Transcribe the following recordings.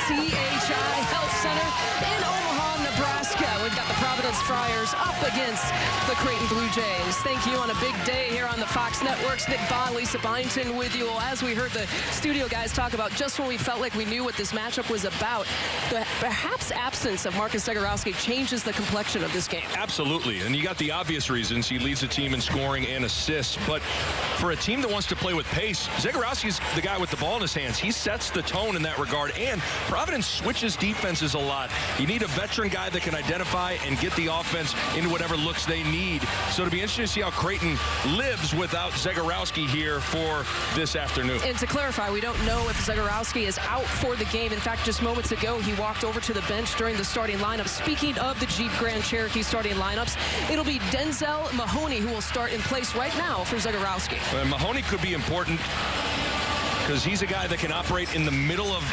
CHI Health Center in Omaha, Nebraska. We've got the Providence Friars up against the Creighton Blue Jays. Thank you on a big day here on the Fox Networks. Nick Bond, Lisa Byington with you. Well, as we heard the studio guys talk about, just when we felt like we knew what this matchup was about, the perhaps absence of Marcus Zegarowski changes the complexion of this game. Absolutely, and you got the obvious reasons. He leads the team in scoring and assists, but for a team that wants to play with pace, Zegarowski's the guy with the ball in his hands. He sets the tone in that regard, and Providence switches defenses a lot. You need a veteran guy that can identify and get the offense into whatever looks they need. So it'll be interesting to see how Creighton lives without Zegarowski here for this afternoon. And to clarify, we don't know if Zegarowski is out for the game. In fact, just moments ago, he walked over to the bench during the starting lineup. Speaking of the Jeep Grand Cherokee starting lineups, it'll be Denzel Mahoney who will start in place right now for Zegarowski. Mahoney could be important because he's a guy that can operate in the middle of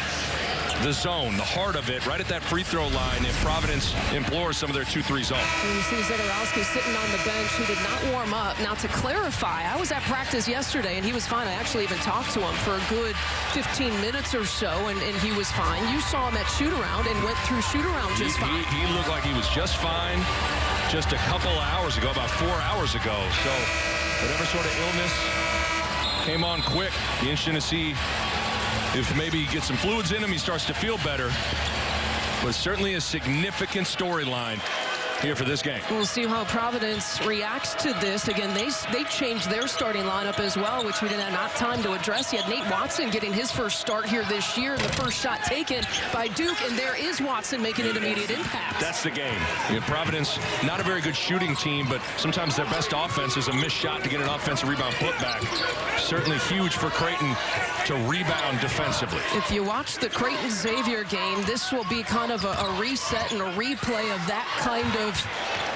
the zone, the heart of it, right at that free throw line if Providence implores some of their 2-3 zone. And you see Zegarowski sitting on the bench. He did not warm up. Now, to clarify, I was at practice yesterday, and he was fine. I actually even talked to him for a good 15 minutes or so, and he was fine. You saw him at shoot-around and went through shoot-around just fine. He looked like he was just fine just a couple of hours ago, about 4 hours ago. So whatever sort of illness came on quick. Be interesting to see if maybe he gets some fluids in him, he starts to feel better. But certainly a significant storyline here for this game. We'll see how Providence reacts to this. Again, they changed their starting lineup as well, which we didn't have time to address yet. Nate Watson getting his first start here this year, and the first shot taken by Duke, and there is Watson making an immediate impact. That's the game. Providence, not a very good shooting team, but sometimes their best offense is a missed shot to get an offensive rebound put back. Certainly huge for Creighton to rebound defensively. If you watch the Creighton-Xavier game, this will be kind of a reset and a replay of that kind of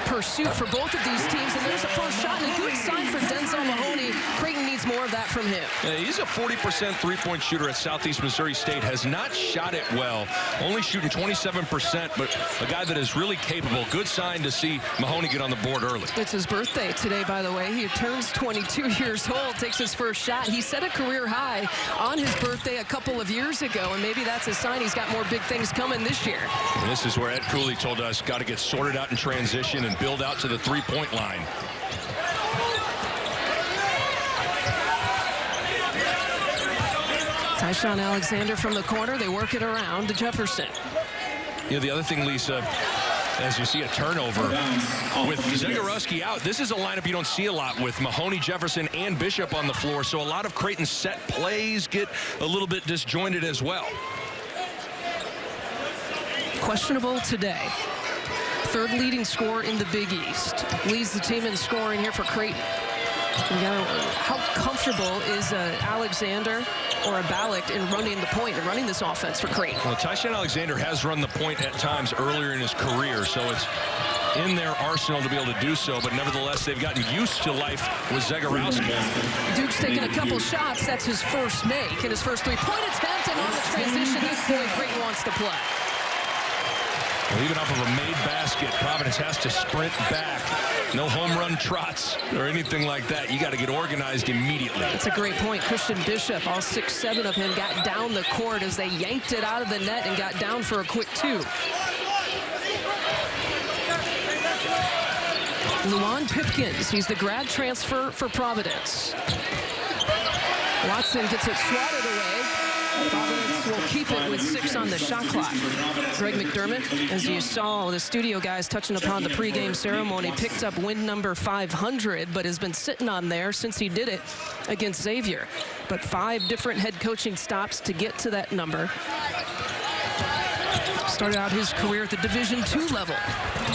pursuit for both of these teams. And there's a first shot and a good sign for Denzel Mahoney. Creighton needs more of that from him. Yeah, he's a 40% three-point shooter at Southeast Missouri State. Has not shot it well. Only shooting 27%, but a guy that is really capable. Good sign to see Mahoney get on the board early. It's his birthday today, by the way. He turns 22 years old, takes his first shot. He set a career high on his birthday a couple of years ago, and maybe that's a sign he's got more big things coming this year. And this is where Ed Cooley told us, got to get sorted out in transition and build out to the three-point line. Tyshawn Alexander from the corner. They work it around to Jefferson. You know, the other thing, Lisa, as you see a turnover with Zegarowski out, this is a lineup you don't see a lot with Mahoney, Jefferson, and Bishop on the floor. So a lot of Creighton's set plays get a little bit disjointed as well. Questionable today. Third leading scorer in the Big East. Leads the team in scoring here for Creighton. How comfortable is Alexander or a Ballack in running the point and running this offense for Creighton? Well, Tyshawn Alexander has run the point at times earlier in his career, so it's in their arsenal to be able to do so, but nevertheless, they've gotten used to life with Zegarowski. Duke's taking a couple shots. That's his first make, and his first three-point attempt, and on the transition, that's the way Creighton wants to play. Well, even off of a made basket, Providence has to sprint back. No home run trots or anything like that. You got to get organized immediately. That's a great point. Christian Bishop, all 6'7" of him, got down the court as they yanked it out of the net and got down for a quick two. Luan Pipkins, he's the grad transfer for Providence. Watson gets it swatted away. Providence will keep it with 6 on the shot clock. Greg McDermott, as you saw the studio guys touching upon the pregame ceremony, picked up win number 500, but has been sitting on there since he did it against Xavier. But 5 different head coaching stops to get to that number. Started out his career at the Division II level.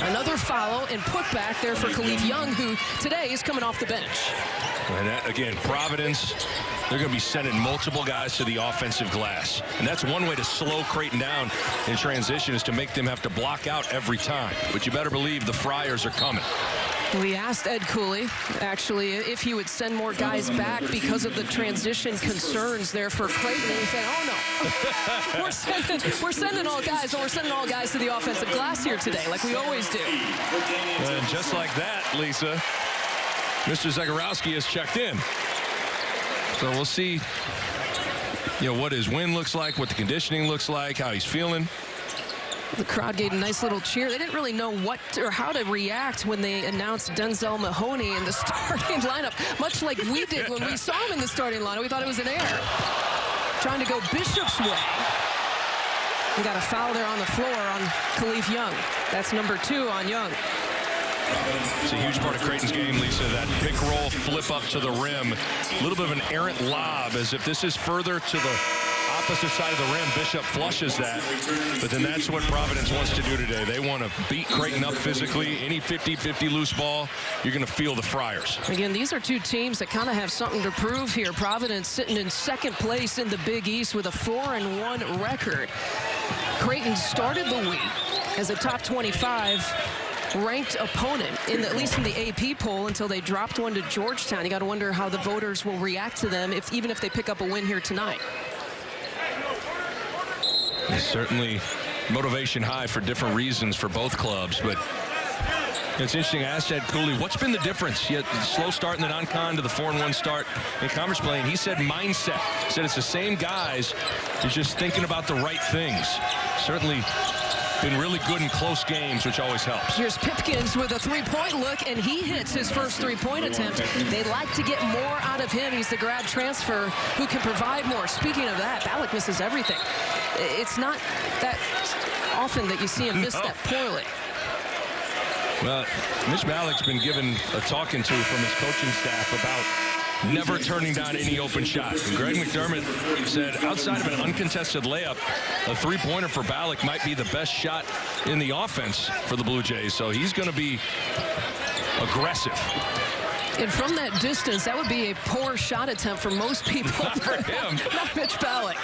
Another foul and put back there for Khalif Young, who today is coming off the bench. And that, again, Providence, they're going to be sending multiple guys to the offensive glass. And that's one way to slow Creighton down in transition, is to make them have to block out every time. But you better believe the Friars are coming. We asked Ed Cooley, actually, if he would send more guys back because of the transition concerns there for Creighton. And he said, oh, no. we're sending all guys, but we're sending all guys to the offensive glass here today, like we always do. And just like that, Lisa, Mr. Zegarowski has checked in. So we'll see what his win looks like, what the conditioning looks like, how he's feeling. The crowd gave a nice little cheer. They didn't really know what or how to react when they announced Denzel Mahoney in the starting lineup, much like we did when we saw him in the starting lineup. We thought it was an error. Trying to go Bishop's way. We got a foul there on the floor on Khalif Young. That's number 2 on Young. It's a huge part of Creighton's game, Lisa, that pick roll flip up to the rim. A little bit of an errant lob, as if this is further to the opposite side of the rim. Bishop flushes that, but then that's what Providence wants to do today. They want to beat Creighton up physically. Any 50-50 loose ball, you're going to feel the Friars. Again, these are two teams that kind of have something to prove here. Providence sitting in second place in the Big East with a 4-1 record. Creighton started the week as a top 25 ranked opponent, at least in the AP poll, until they dropped one to Georgetown. You got to wonder how the voters will react to them, even if they pick up a win here tonight. Certainly motivation high for different reasons for both clubs, but it's interesting. I asked Ed Cooley, what's been the difference? He had a slow start in the non-con to the 4-1 start in conference play, and he said mindset. He said it's the same guys. He's just thinking about the right things. Certainly been really good in close games, which always helps. Here's Pipkins with a three-point look, and he hits his first three-point attempt. They like to get more out of him. He's the grad transfer who can provide more. Speaking of that, Ballack misses everything. It's not that often that you see him miss that poorly. Well, Mitch Ballack's been given a talking to from his coaching staff about never turning down any open shot. And Greg McDermott said outside of an uncontested layup, a three-pointer for Ballack might be the best shot in the offense for the Blue Jays. So he's going to be aggressive. And from that distance, that would be a poor shot attempt for most people. Not for him. Not Mitch Ballack.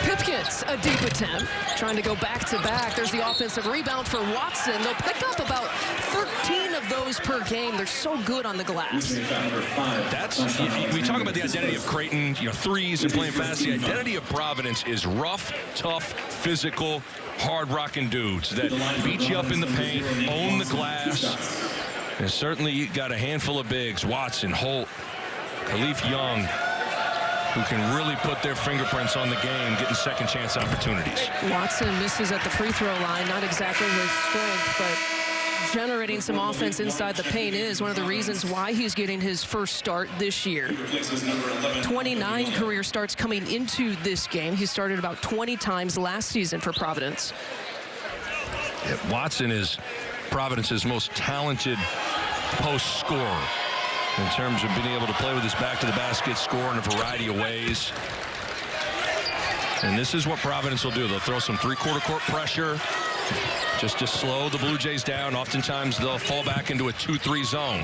Pipkins, a deep attempt, trying to go back-to-back. There's the offensive rebound for Watson. They'll pick up about 13 of those per game. They're so good on the glass. We talk about the identity of Creighton, threes and playing fast. The identity of Providence is rough, tough, physical, hard-rocking dudes that beat you up in the paint, own the glass. And certainly you got a handful of bigs, Watson, Holt, Khalif Young, who can really put their fingerprints on the game, getting second chance opportunities. Watson misses at the free throw line. Not exactly his strength, but generating some offense inside the paint is one of the reasons why he's getting his first start this year. 29 career starts coming into this game. He started about 20 times last season for Providence. Yeah, Watson is Providence's most talented post scorer in terms of being able to play with his back to the basket, score in a variety of ways. And this is what Providence will do. They'll throw some three-quarter court pressure just to slow the Blue Jays down. Oftentimes they'll fall back into a 2-3 zone.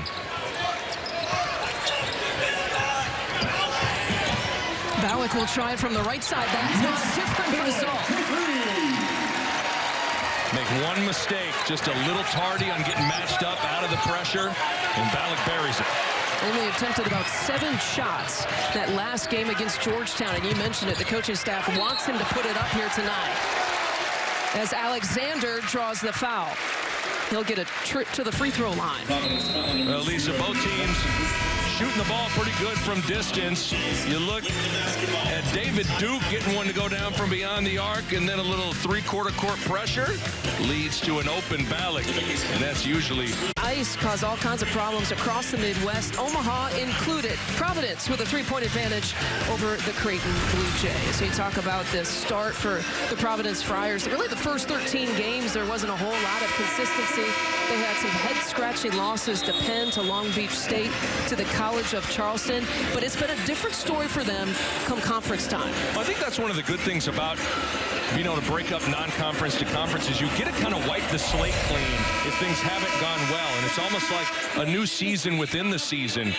Ballack will try it from the right side. That's not a different result. Make one mistake, just a little tardy on getting matched up out of the pressure, and Ballack buries it. Only attempted about 7 shots that last game against Georgetown, and you mentioned it, the coaching staff wants him to put it up here tonight. As Alexander draws the foul, he'll get a trip to the free throw line. Well, Lisa, both teams shooting the ball pretty good from distance. You look at David Duke getting one to go down from beyond the arc, and then a little three-quarter court pressure leads to an open Ballack, and that's usually... Ice caused all kinds of problems across the Midwest, Omaha included. Providence with a three-point advantage over the Creighton Blue Jays. So you talk about this start for the Providence Friars. Really the first 13 games, there wasn't a whole lot of consistency. They had some head-scratching losses to Penn, to Long Beach State, to the College of Charleston, but it's been a different story for them come conference time. Well, I think that's one of the good things about being able to break up non-conference to conference is you get to kind of wipe the slate clean if things haven't gone well, and it's almost like a new season within the season.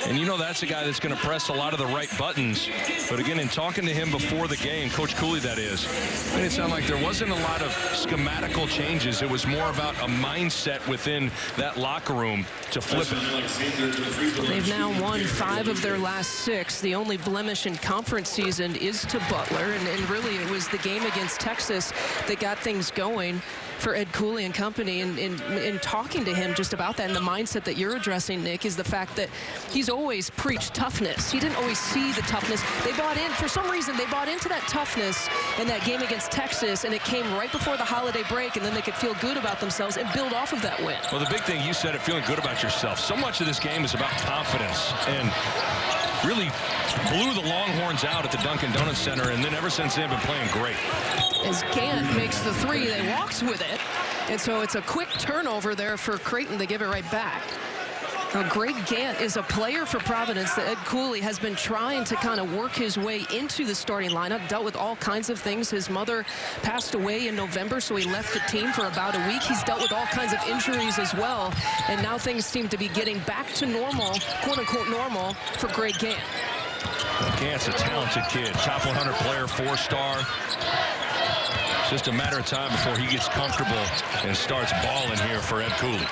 And that's a guy that's going to press a lot of the right buttons. But again, in talking to him before the game, Coach Cooley that is, made it sound like there wasn't a lot of schematical changes. It was more about a mindset within that locker room to flip it. They've now won 5 of their last 6. The only blemish in conference season is to Butler. And really, it was the game against Texas that got things going for Ed Cooley and company. And in talking to him just about that, and the mindset that you're addressing, Nick, is the fact that he's he's always preached toughness. He didn't always see the toughness. They bought in, for some reason, they bought into that toughness in that game against Texas, and it came right before the holiday break, and then they could feel good about themselves and build off of that win. Well, the big thing, you said it, feeling good about yourself. So much of this game is about confidence, and really blew the Longhorns out at the Dunkin' Donuts Center, and then ever since they've been playing great. As Gant makes the three, they walks with it, and so it's a quick turnover there for Creighton. They give it right back. Now, Greg Gant is a player for Providence that Ed Cooley has been trying to kind of work his way into the starting lineup, dealt with all kinds of things. His mother passed away in November, so he left the team for about a week. He's dealt with all kinds of injuries as well, and now things seem to be getting back to normal, quote-unquote normal, for Greg Gant. Gant's a talented kid, top 100 player, 4-star. It's just a matter of time before he gets comfortable and starts balling here for Ed Cooley.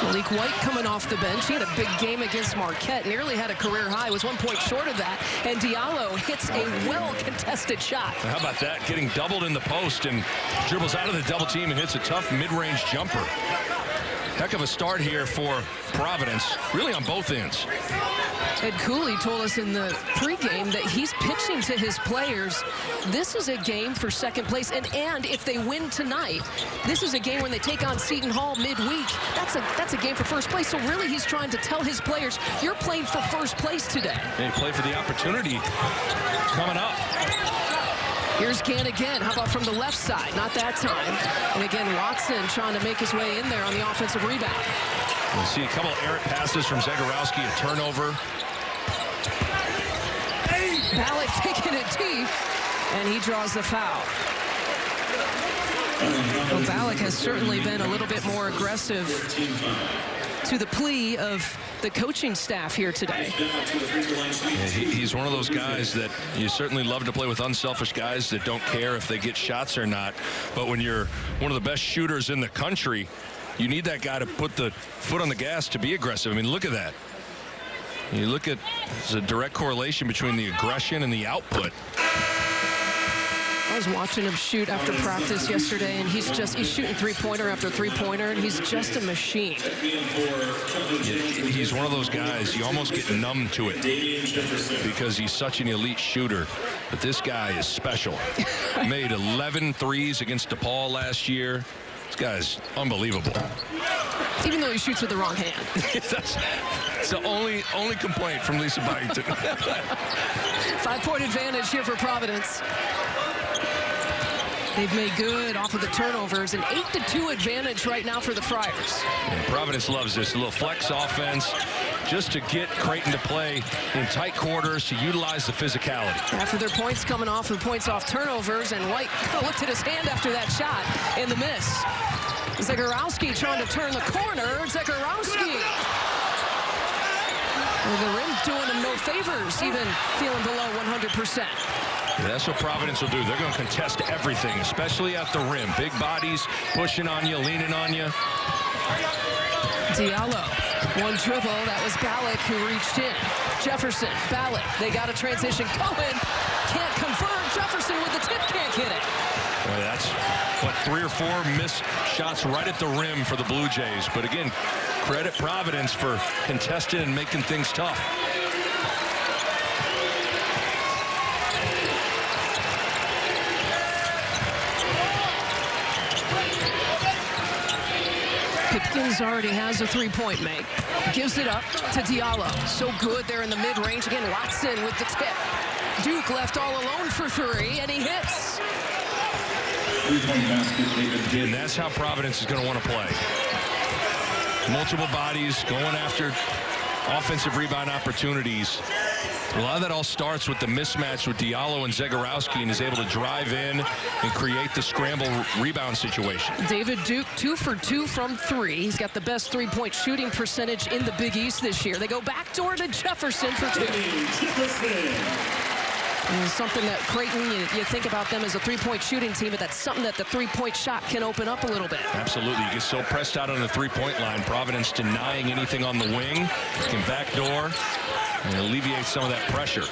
Malik White coming off the bench. He had a big game against Marquette. Nearly had a career high. Was 1 point short of that. And Diallo hits a well-contested shot. How about that? Getting doubled in the post and dribbles out of the double team and hits a tough mid-range jumper. Heck of a start here for Providence, really on both ends. Ed Cooley told us in the pregame that he's pitching to his players. This is a game for second place, and if they win tonight, this is a game when they take on Seton Hall midweek. That's a game for first place. So really, he's trying to tell his players, you're playing for first place today. They play for the opportunity coming up. Here's Gant again. How about from the left side? Not that time. And again, Watson trying to make his way in there on the offensive rebound. We'll see a couple errant passes from Zegarowski, a turnover. Ballack taking it deep, and he draws the foul. Well, Ballack has certainly been a little bit more aggressive to the plea of the coaching staff here today. Yeah, he's one of those guys that you certainly love to play with, unselfish guys that don't care if they get shots or not. But when you're one of the best shooters in the country, you need that guy to put the foot on the gas to be aggressive. I mean, look at that. You look at, there's a direct correlation between the aggression and the output. I was watching him shoot after practice yesterday, and he's shooting three-pointer after three-pointer, and he's just a machine. He's one of those guys, you almost get numb to it because he's such an elite shooter. But this guy is special. Made 11 threes against DePaul last year. This guy's unbelievable. Even though he shoots with the wrong hand. It's the only complaint from Lisa Byington. 5-point advantage here for Providence. They've made good off of the turnovers. An 8-2 advantage right now for the Friars. And Providence loves this. A little flex offense just to get Creighton to play in tight quarters, to utilize the physicality. After their points coming off and points off turnovers, and White looked at his hand after that shot and the miss. Zegarowski trying to turn the corner. Zegarowski. Well, the rim doing him no favors, even feeling below 100%. That's what Providence will do. They're going to contest everything, especially at the rim. Big bodies pushing on you, leaning on you. Diallo, one dribble. That was Ballack who reached in. Jefferson, Ballack. They got a transition. Cohen can't convert. Jefferson with the tip, can't get it. Well, that's, what, 3 or 4 missed shots right at the rim for the Blue Jays. But again, credit Providence for contesting and making things tough. Pipkins already has a three-point make. Gives it up to Diallo. So good there in the mid-range. Again, Watson with the tip. Duke left all alone for three, and he hits. And that's how Providence is going to want to play. Multiple bodies going after offensive rebound opportunities. A lot of that all starts with the mismatch with Diallo and Zegarowski, and is able to drive in and create the scramble rebound situation. David Duke 2 for 2 from 3. He's got the best three-point shooting percentage in the Big East this year. They go backdoor to Jefferson for 2. And something that Creighton, you think about them as a three-point shooting team, but that's something that the three-point shot can open up a little bit. Absolutely. You get so pressed out on the three-point line. Providence denying anything on the wing. Can backdoor and alleviate some of that pressure.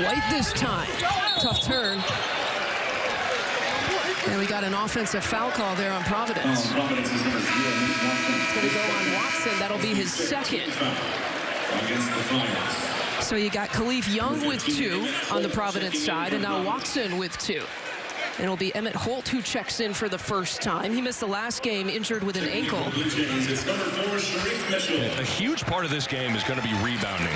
White this time. Tough turn. And we got an offensive foul call there on Providence. It's going to go on Watson. That'll be his second. So you got Khalif Young with 2 on the Providence side, and now Watson with 2. And it'll be Emmett Holt who checks in for the first time. He missed the last game, injured with an ankle. A huge part of this game is going to be rebounding.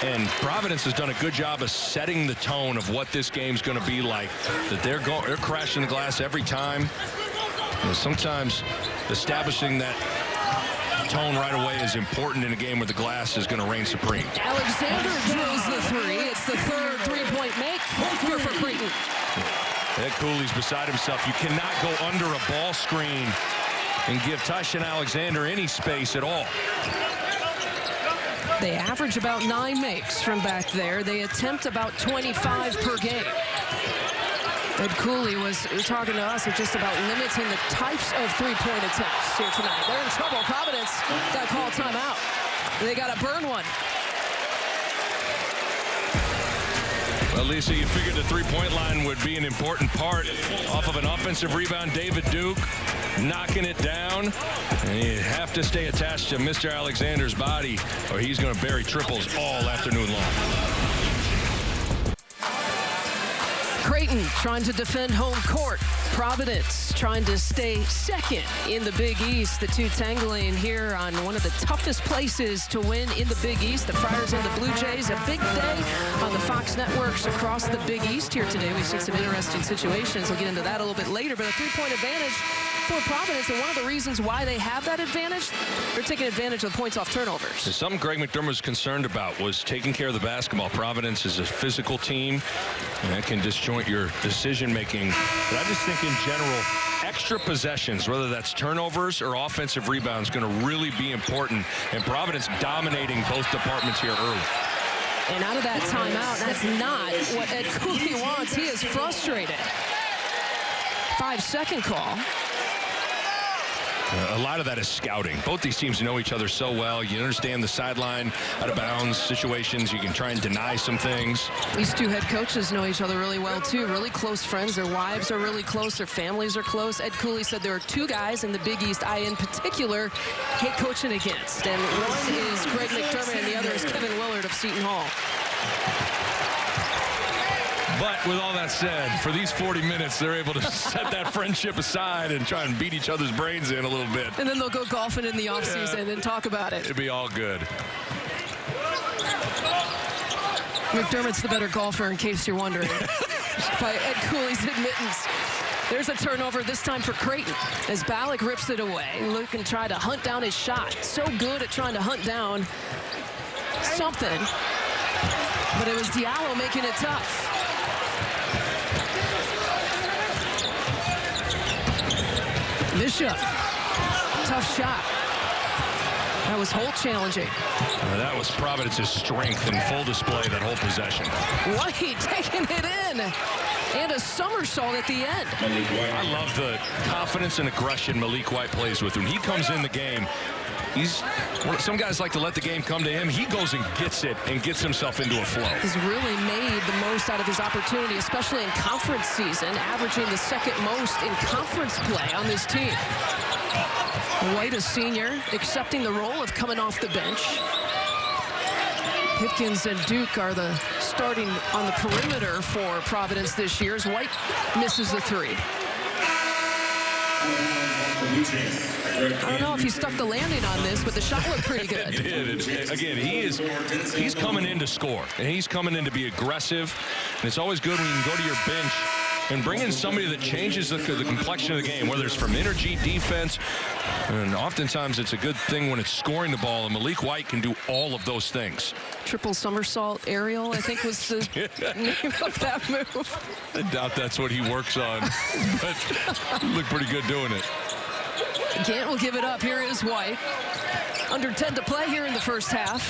And Providence has done a good job of setting the tone of what this game's going to be like. That they're crashing the glass every time. And sometimes establishing that tone right away is important in a game where the glass is going to reign supreme. Alexander drills the 3. It's the third three-point make here for Creighton. Ed Cooley's beside himself. You cannot go under a ball screen and give Tyshon Alexander any space at all. They average about 9 makes from back there. They attempt about 25 per game. Ed Cooley was talking to us just about limiting the types of three-point attempts here tonight. They're in trouble. Providence got to call a timeout. They got to burn one. Well, Lisa, you figured the three-point line would be an important part off of an offensive rebound. David Duke knocking it down. And you have to stay attached to Mr. Alexander's body, or he's going to bury triples all afternoon long. Creighton trying to defend home court. Providence trying to stay second in the Big East. The two tangling here on one of the toughest places to win in the Big East. The Friars and the Blue Jays. A big day on the Fox networks across the Big East here today. We've seen some interesting situations. We'll get into that a little bit later. But a three-point advantage for Providence, and one of the reasons why they have that advantage, they're taking advantage of the points off turnovers. Something Greg McDermott was concerned about was taking care of the basketball. Providence is a physical team, and that can disjoint your decision-making. But I just think in general, extra possessions, whether that's turnovers or offensive rebounds, going to really be important, and Providence dominating both departments here early. And out of that timeout, that's not what Ed Cooley wants. He is frustrated. 5-second call. A lot of that is scouting. Both these teams know each other so well. You understand the sideline, out of bounds situations. You can try and deny some things. These two head coaches know each other really well, too. Really close friends. Their wives are really close. Their families are close. Ed Cooley said there are 2 guys in the Big East I, in particular, hate coaching against. And one is Greg McDermott, and the other is Kevin Willard of Seton Hall. But with all that said, for these 40 minutes, they're able to set that friendship aside and try and beat each other's brains in a little bit. And then they'll go golfing in the offseason and talk about it. It'd be all good. McDermott's the better golfer, in case you're wondering, by Ed Cooley's admittance. There's a turnover, this time for Creighton, as Ballack rips it away. Looking to try to hunt down his shot. So good at trying to hunt down something. But it was Diallo making it tough. Bishop, tough shot. That was Holt challenging. That was Providence's strength in full display, that whole possession. White taking it in. And a somersault at the end. I love the confidence and aggression Malik White plays with. When he comes in the game, some guys like to let the game come to him. He goes and gets it and gets himself into a flow. He's really made the most out of his opportunity, especially in conference season, averaging the second most in conference play on this team. White, a senior, accepting the role of coming off the bench. Pipkins and Duke are the starting on the perimeter for Providence this year, as White misses the 3. I don't know if he stuck the landing on this, but the shot looked pretty good. It did. Again, he's coming in to score, and he's coming in to be aggressive. And it's always good when you can go to your bench and bring in somebody that changes the complexion of the game, whether it's from energy, defense, and oftentimes it's a good thing when it's scoring the ball, and Malik White can do all of those things. Triple somersault aerial, I think, was the name of that move. I doubt that's what he works on, but he looked pretty good doing it. Gant will give it up. Here is White. Under 10 to play here in the first half.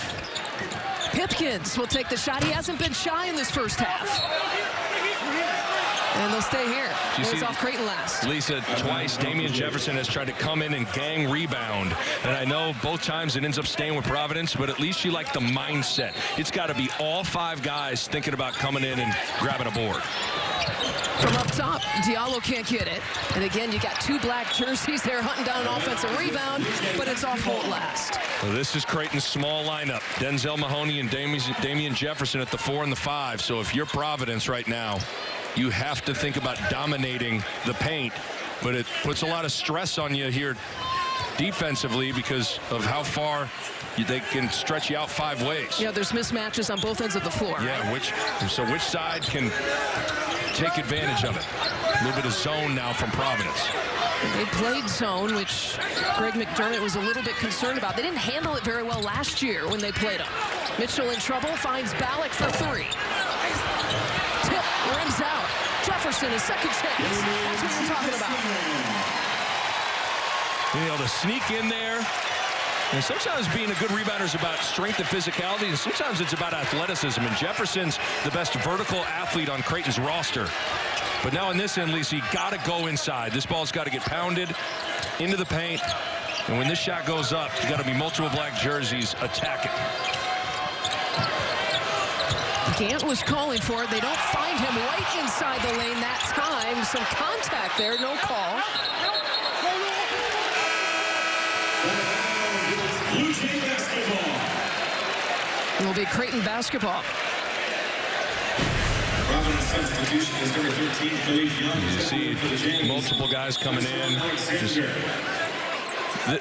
Pipkins will take the shot. He hasn't been shy in this first half. And they'll stay here. Goes off Creighton last. Lisa, twice Damian Jefferson has tried to come in and gang rebound. And I know both times it ends up staying with Providence, but at least you like the mindset. It's got to be all 5 guys thinking about coming in and grabbing a board. From up top, Diallo can't get it. And again, you got two black jerseys there hunting down an offensive rebound, but it's off hold last. Well, this is Creighton's small lineup. Denzel Mahoney and Damian Jefferson at the 4 and the 5. So if you're Providence right now, you have to think about dominating the paint, but it puts a lot of stress on you here defensively because of how far they can stretch you out 5 ways. Yeah, there's mismatches on both ends of the floor. Yeah, which side can take advantage of it? A little bit of zone now from Providence. They played zone, which Greg McDermott was a little bit concerned about. They didn't handle it very well last year when they played them. Mitchell in trouble, finds Ballack for 3. Tip, rims out. Jefferson, a second chance. That's what we're talking about. Being able to sneak in there. And sometimes being a good rebounder is about strength and physicality, and sometimes it's about athleticism. And Jefferson's the best vertical athlete on Creighton's roster. But now in this end, Lisa, you got to go inside. This ball's got to get pounded into the paint. And when this shot goes up, you got to be multiple black jerseys attacking. Gant was calling for it. They don't find him right inside the lane that time. Some contact there, no call. Blue Jay basketball. It will be Creighton basketball. Providence substitution is number 13, Khalif Young. You see multiple guys coming in.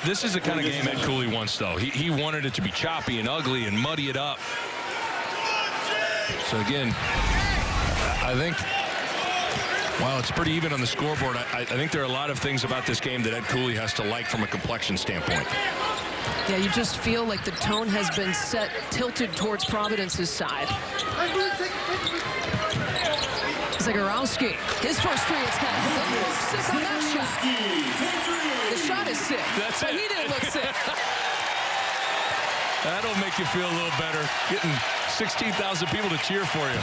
This is the kind of game Ed Cooley wants, though. He wanted it to be choppy and ugly and muddy it up. So again, I think while it's pretty even on the scoreboard, I think there are a lot of things about this game that Ed Cooley has to like from a complexion standpoint. Yeah, you just feel like the tone has been set, tilted towards Providence's side. Zegarowski, his first 3 attack. Didn't look sick on that shot. The shot is sick, but he didn't look sick. That'll make you feel a little better, getting 16,000 people to cheer for you.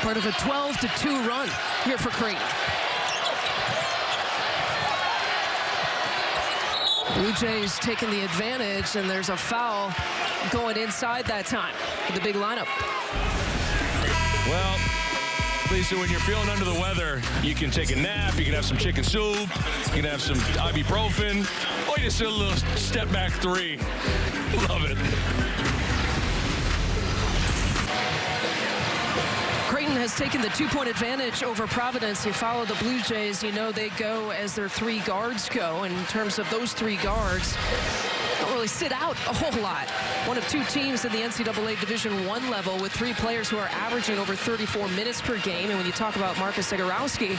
Part of a 12-2 run here for Creighton. Blue Jays taking the advantage, and there's a foul going inside that time for the big lineup. Well, Lisa, when you're feeling under the weather, you can take a nap, you can have some chicken soup, you can have some ibuprofen, or you just hit a little step back 3. Love it. Creighton has taken the 2-point advantage over Providence. You follow the Blue Jays, you know they go as their 3 guards go. In terms of those 3 guards, don't really sit out a whole lot. One of 2 teams in the NCAA Division I level with 3 players who are averaging over 34 minutes per game. And when you talk about Marcus Zegarowski,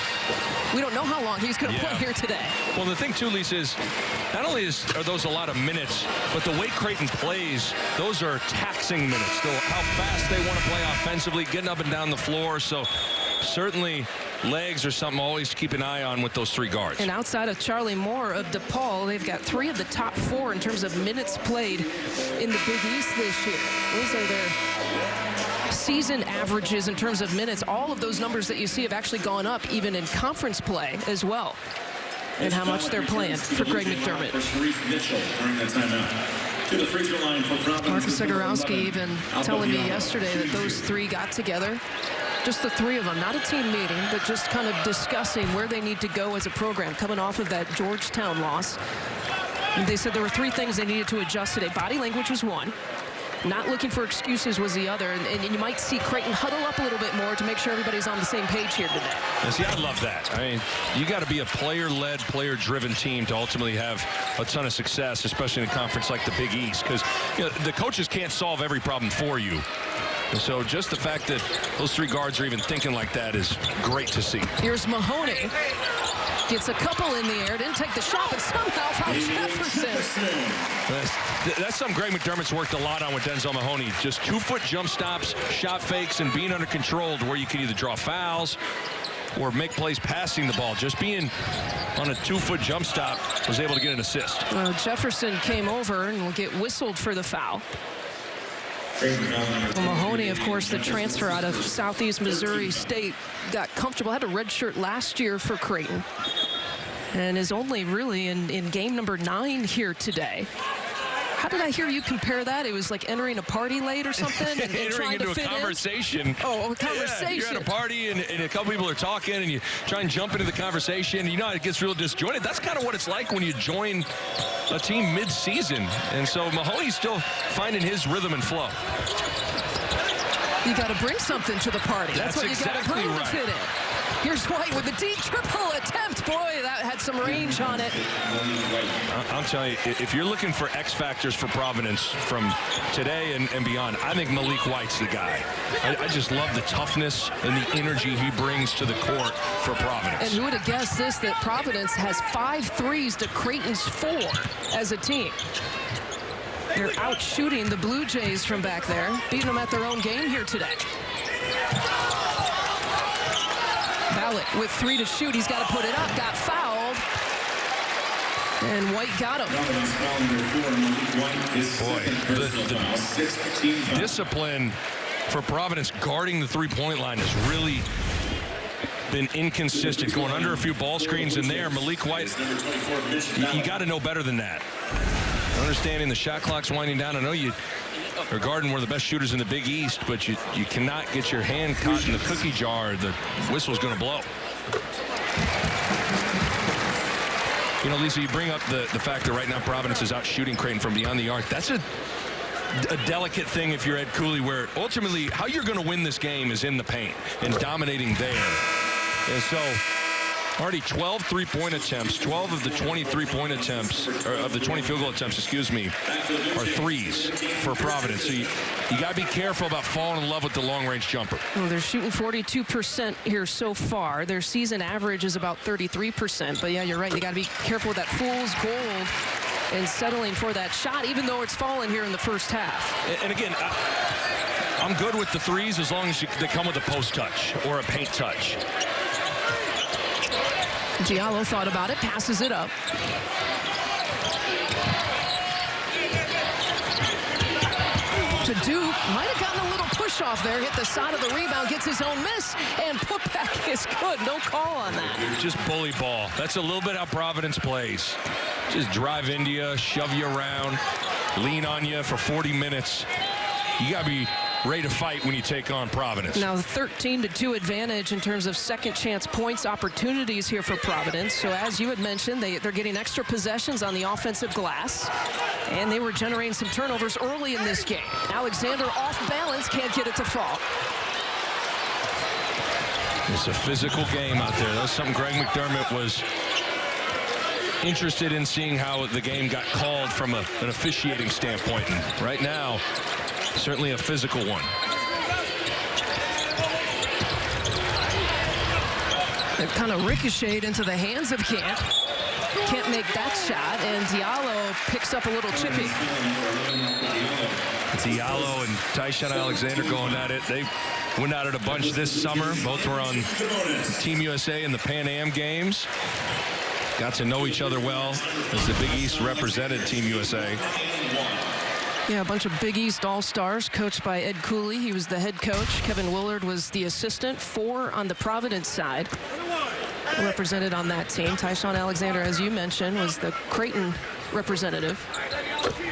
we don't know how long he's going to play here today. Well, the thing, too, Lisa, is not only are those a lot of minutes, but the way Creighton plays, those are taxing minutes. How fast they want to play offensively, getting up and down the floor. So certainly legs are something always to keep an eye on with those 3 guards. And outside of Charlie Moore of DePaul, they've got 3 of the top 4 in terms of minutes played in the Big East this year. Those are their season averages in terms of minutes. All of those numbers that you see have actually gone up even in conference play as well. And how much they're playing for Greg McDermott. Marcus Zegarowski even telling me yesterday that those 3 got together. Just the 3 of them, not a team meeting, but just kind of discussing where they need to go as a program coming off of that Georgetown loss. And they said there were 3 things they needed to adjust today. Body language was 1. Not looking for excuses was the other. And you might see Creighton huddle up a little bit more to make sure everybody's on the same page here today. And see, I love that. I mean, you got to be a player-led, player-driven team to ultimately have a ton of success, especially in a conference like the Big East, because the coaches can't solve every problem for you. And so just the fact that those 3 guards are even thinking like that is great to see. Here's Mahoney. Gets a couple in the air, didn't take the shot, but somehow found Jefferson. That's something Greg McDermott's worked a lot on with Denzel Mahoney. Just 2-foot jump stops, shot fakes, and being under control to where you can either draw fouls or make plays passing the ball. Just being on a 2-foot jump stop was able to get an assist. Well, Jefferson came over and will get whistled for the foul. Well, Mahoney, of course, the transfer out of Southeast Missouri State, got comfortable, had a red shirt last year for Creighton, and is only really in game number 9 here today. How did I hear you compare that? It was like entering a party late or something? And entering trying into to a fit conversation. In? Oh, a conversation. Yeah, you're at a party and a couple people are talking and you try and jump into the conversation. You know, it gets real disjointed. That's kind of what it's like when you join a team mid-season. And so Mahoney's still finding his rhythm and flow. You got to bring something to the party. That's what you got to bring to fit in. Here's White with the deep triple attempt. Boy, that had some range on it. I'll tell you, if you're looking for X factors for Providence from today and beyond, I think Malik White's the guy. I just love the toughness and the energy he brings to the court for Providence. And who would have guessed this, that Providence has 5 threes to Creighton's 4 as a team. They're out shooting the Blue Jays from back there, beating them at their own game here today. Ballot with 3 to shoot. He's got to put it up. Got fouled. And White got him. Boy, the discipline for Providence guarding the three-point line has really been inconsistent. Going under a few ball screens in there. Malik White, you got to know better than that. Understanding the shot clock's winding down. I know you are guarding one of the best shooters in the Big East, but you cannot get your hand caught in the cookie jar. The whistle's going to blow. You know, Lisa, you bring up the fact that right now Providence is out shooting Creighton from beyond the arc. That's a delicate thing if you're Ed Cooley, where ultimately how you're going to win this game is in the paint and dominating there. And so already 12 three-point attempts, 12 of the 20 three-point attempts, or of the 20 field goal attempts, excuse me, are threes for Providence. So you got to be careful about falling in love with the long-range jumper. Well, they're shooting 42% here so far. Their season average is about 33%. But yeah, you're right. You got to be careful with that fool's gold and settling for that shot, even though it's fallen here in the first half. And again, I'm good with the threes as long as they come with a post touch or a paint touch. Diallo thought about it, passes it up. To Duke, might have gotten a little push off there, hit the side of the rebound, gets his own miss, and putback is good. No call on that. Just bully ball. That's a little bit how Providence plays. Just drive into you, shove you around, lean on you for 40 minutes. You got to be ready to fight when you take on Providence. Now 13-2 advantage in terms of second chance points opportunities here for Providence. So as you had mentioned, they're getting extra possessions on the offensive glass, and they were generating some turnovers early in this game. Alexander off balance, can't get it to fall. It's a physical game out there. That's something Greg McDermott was interested in, seeing how the game got called from an officiating standpoint. And right now, certainly a physical one. They've kind of ricocheted into the hands of Camp. Can't make that shot, and Diallo picks up a little chippy. Diallo and Tyshawn Alexander going at it. They went at it a bunch this summer. Both were on Team USA in the Pan Am games. Got to know each other well as the Big East represented Team USA. Yeah, a bunch of Big East All-Stars coached by Ed Cooley. He was the head coach. Kevin Willard was the assistant. 4 on the Providence side represented on that team. Tyshawn Alexander, as you mentioned, was the Creighton representative.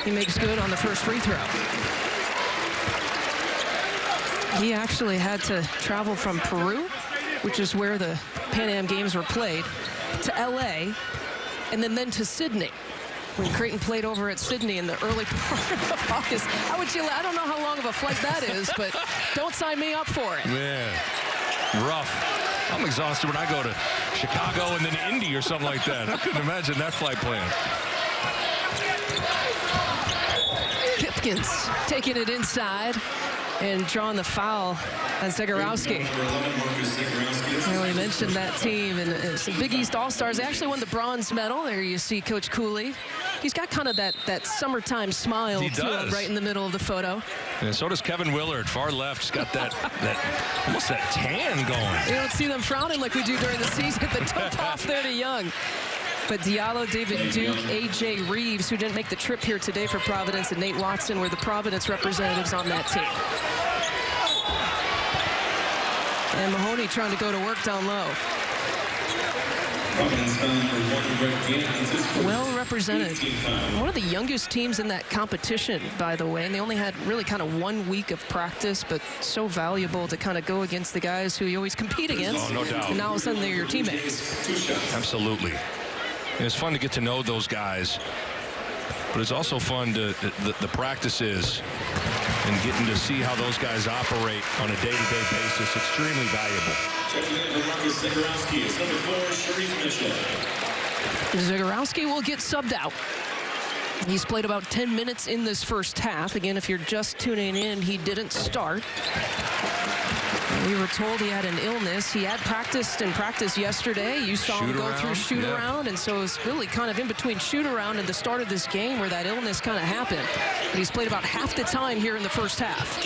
He makes good on the first free throw. He actually had to travel from Peru, which is where the Pan Am games were played, to LA, and then to Sydney, when Creighton played over at Sydney in the early part of August. I don't know how long of a flight that is, but don't sign me up for it. Man, rough. I'm exhausted when I go to Chicago and then Indy or something like that. I couldn't imagine that flight plan. Pipkins taking it inside and drawing the foul on Zegarowski. We mentioned that team and some Big East All-Stars. They actually won the bronze medal. There you see Coach Cooley. He's got kind of that summertime smile to him right in the middle of the photo. And so does Kevin Willard, far left. He's got that almost that tan going. You don't see them frowning like we do during the season. The tip off there to Young. But Diallo, David Duke, A.J. Reeves, who didn't make the trip here today for Providence, and Nate Watson were the Providence representatives on that team. And Mahoney trying to go to work down low. Providence foul number 1, Greg Gant. It's his first Well represented. 18th foul. One of the youngest teams in that competition, by the way, and they only had really kind of 1 week of practice, but so valuable to kind of go against the guys who you always compete against. Oh, no doubt. And now all of a sudden they're your teammates. 2 shots. Absolutely. And it's fun to get to know those guys, but it's also fun to the practices and getting to see how those guys operate on a day-to-day basis. Extremely valuable. Checking in for Marcus Zagorowski is number 4, Sharif Mitchell. Zagorowski will get subbed out. He's played about 10 minutes in this first half. Again, if you're just tuning in, he didn't start. We were told he had an illness. He had practiced in practice yesterday. You saw him go through shoot around, and so it's really kind of in between shoot around and the start of this game where that illness kind of happened. But he's played about half the time here in the first half.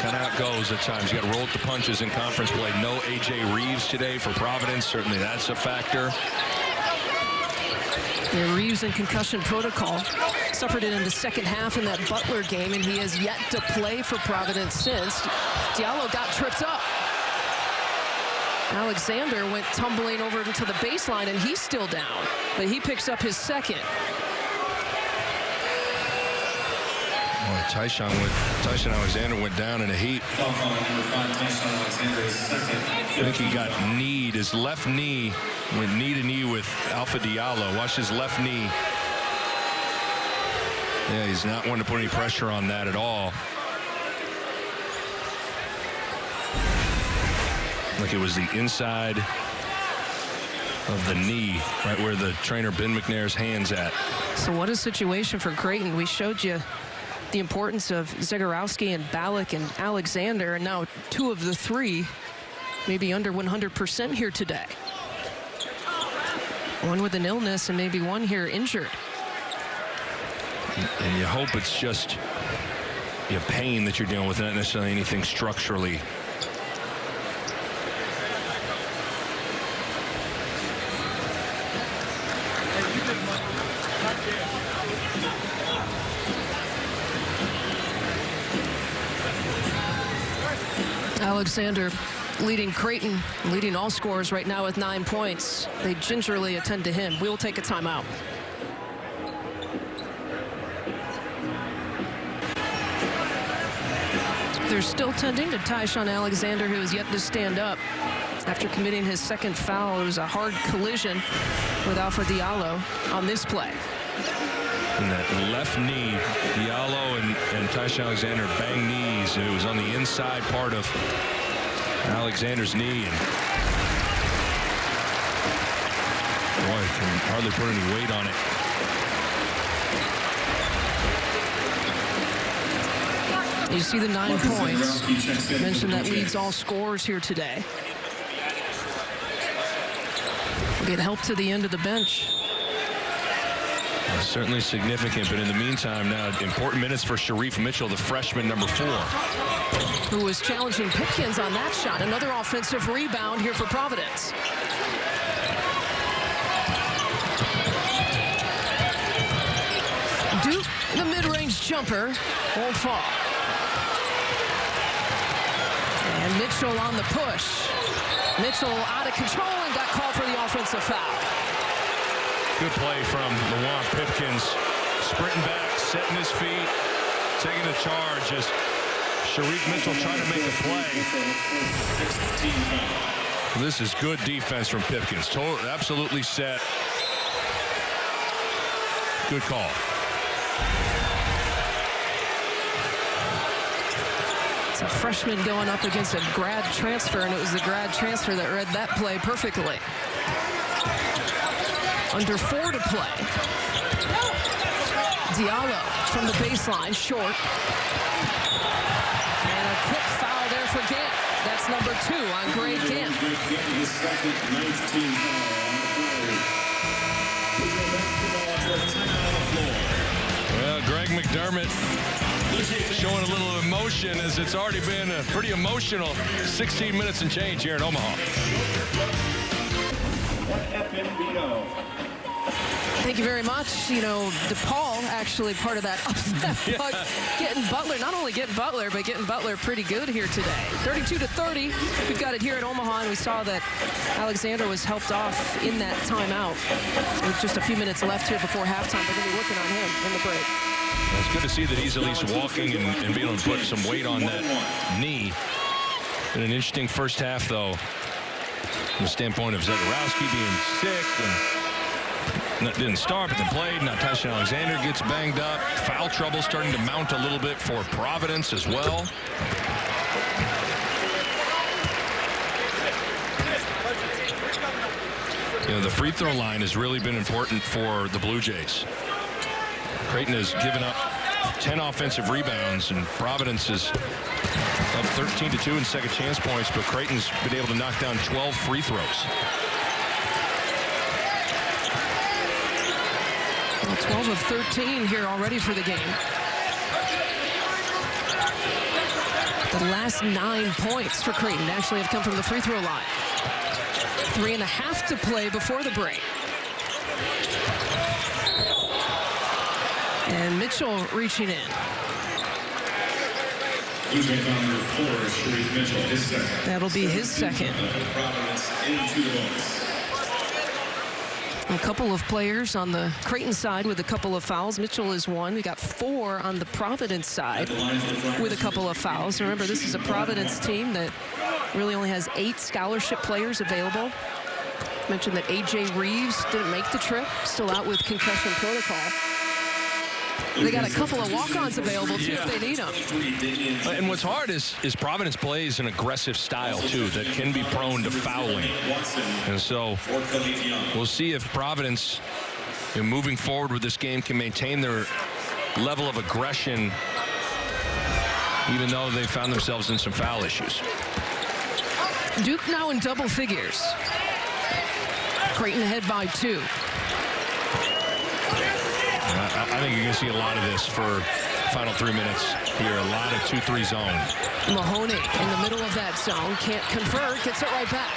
Kind of how it goes at times. You got to roll with the punches in conference play. No A.J. Reeves today for Providence. Certainly that's a factor. Yeah, Reeves in concussion protocol. Suffered it in the second half in that Butler game, and he has yet to play for Providence since. Diallo got tripped up. Alexander went tumbling over into the baseline, and he's still down. But he picks up his second. Tyson Alexander went down in a heap. Foul call number 5, Tyson Alexander is second. I think he got kneed. His left knee went knee to knee with Alpha Diallo. Watch his left knee. Yeah, he's not one to put any pressure on that at all. Like it was the inside of the knee, right where the trainer Ben McNair's hand's at. So what a situation for Creighton. We showed you the importance of Zagorowski and Ballack and Alexander, and now 2 of the 3 maybe under 100% here today. One with an illness and maybe one here injured. And you hope it's just your pain that you're dealing with, not necessarily anything structurally. Alexander leading Creighton, leading all scorers right now with 9 points. They gingerly attend to him. We'll take a timeout. They're still tending to Tyshawn Alexander, who is yet to stand up after committing his second foul. It was a hard collision with Alpha Diallo on this play. And that left knee, Diallo and Tyshawn Alexander bang knees. It was on the inside part of Alexander's knee. And boy, can hardly put any weight on it. You see the 9 points. I mentioned that leads all scorers here today. We'll get help to the end of the bench. Certainly significant, but in the meantime now important minutes for Sharif Mitchell, the freshman, number 4. Who was challenging Pipkins on that shot. Another offensive rebound here for Providence. Duke, the mid-range jumper, won't fall. And Mitchell on the push. Mitchell out of control and got called for the offensive foul. Good play from Lawan Pipkins, sprinting back, setting his feet, taking the charge as Sharif Mitchell trying to make a play. This is good defense from Pipkins. Absolutely set. Good call. It's a freshman going up against a grad transfer, and it was the grad transfer that read that play perfectly. Under 4 to play. Diallo from the baseline, short. And a quick foul there for Gant. That's number 2 on Greg Gant. Well, Greg McDermott showing a little emotion as it's already been a pretty emotional 16 minutes and change here in Omaha. Thank you very much. You know, DePaul actually part of that upset, but getting Butler, not only getting Butler, but getting Butler pretty good here today. 32-30. We've got it here at Omaha, and we saw that Alexander was helped off in that timeout with just a few minutes left here before halftime. They're going to be working on him in the break. Well, it's good to see that he's at least walking and being able to put some weight on that knee. In an interesting first half, though, from the standpoint of Zegarowski being sick and didn't start, but then played. Now Tyson Alexander gets banged up. Foul trouble starting to mount a little bit for Providence as well. You know, the free throw line has really been important for the Blue Jays. Creighton has given up 10 offensive rebounds, and Providence is up 13-2 in second chance points, but Creighton's been able to knock down 12 free throws. Well, 12 of 13 here already for the game. The last 9 points for Creighton actually have come from the free throw line. 3.5 to play before the break. And Mitchell reaching in. That'll be his second. A couple of players on the Creighton side with a couple of fouls. Mitchell is one. We got 4 on the Providence side with a couple of fouls. Remember, this is a Providence team that really only has 8 scholarship players available. Mentioned that A.J. Reeves didn't make the trip, still out with concussion protocol. They got a couple of walk-ons available, too, if they need them. And what's hard is Providence plays an aggressive style, too, that can be prone to fouling. And so we'll see if Providence, moving forward with this game, can maintain their level of aggression, even though they found themselves in some foul issues. Duke now in double figures. Creighton ahead by 2. I think you're going to see a lot of this for final 3 minutes here. A lot of 2-3 zone. Mahoney in the middle of that zone. Can't convert. Gets it right back.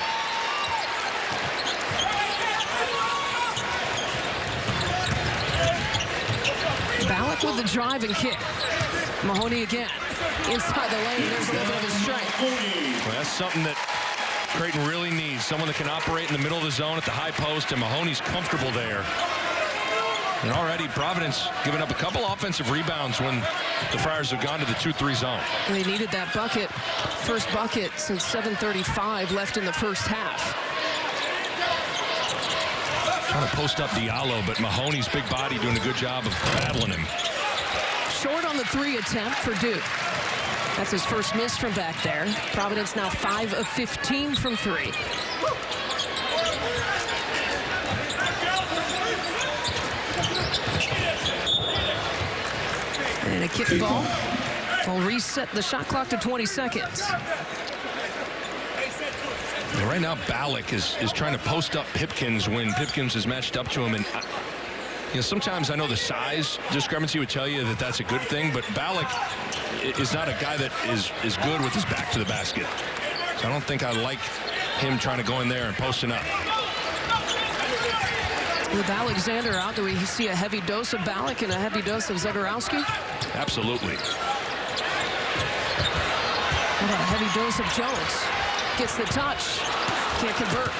Ballack with the drive and kick. Mahoney again. Inside the lane. There's a little bit of a strike. Well, that's something that Creighton really needs. Someone that can operate in the middle of the zone at the high post, and Mahoney's comfortable there. And already Providence giving up a couple offensive rebounds when the Friars have gone to the 2-3 zone. And they needed that bucket, first bucket since 7:35 left in the first half. Trying to post up Diallo, but Mahoney's big body doing a good job of battling him. Short on the 3 attempt for Duke. That's his first miss from back there. Providence now 5 of 15 from 3. And a kick ball will reset the shot clock to 20 seconds. And right now, Ballack is trying to post up Pipkins when Pipkins is matched up to him. And sometimes I know the size discrepancy would tell you that that's a good thing, but Ballack is not a guy that is good with his back to the basket. So I don't think I like him trying to go in there and posting up. With Alexander out, do we see a heavy dose of Ballack and a heavy dose of Zegarowski? Absolutely. What a heavy dose of Jones. Gets the touch. Can't convert.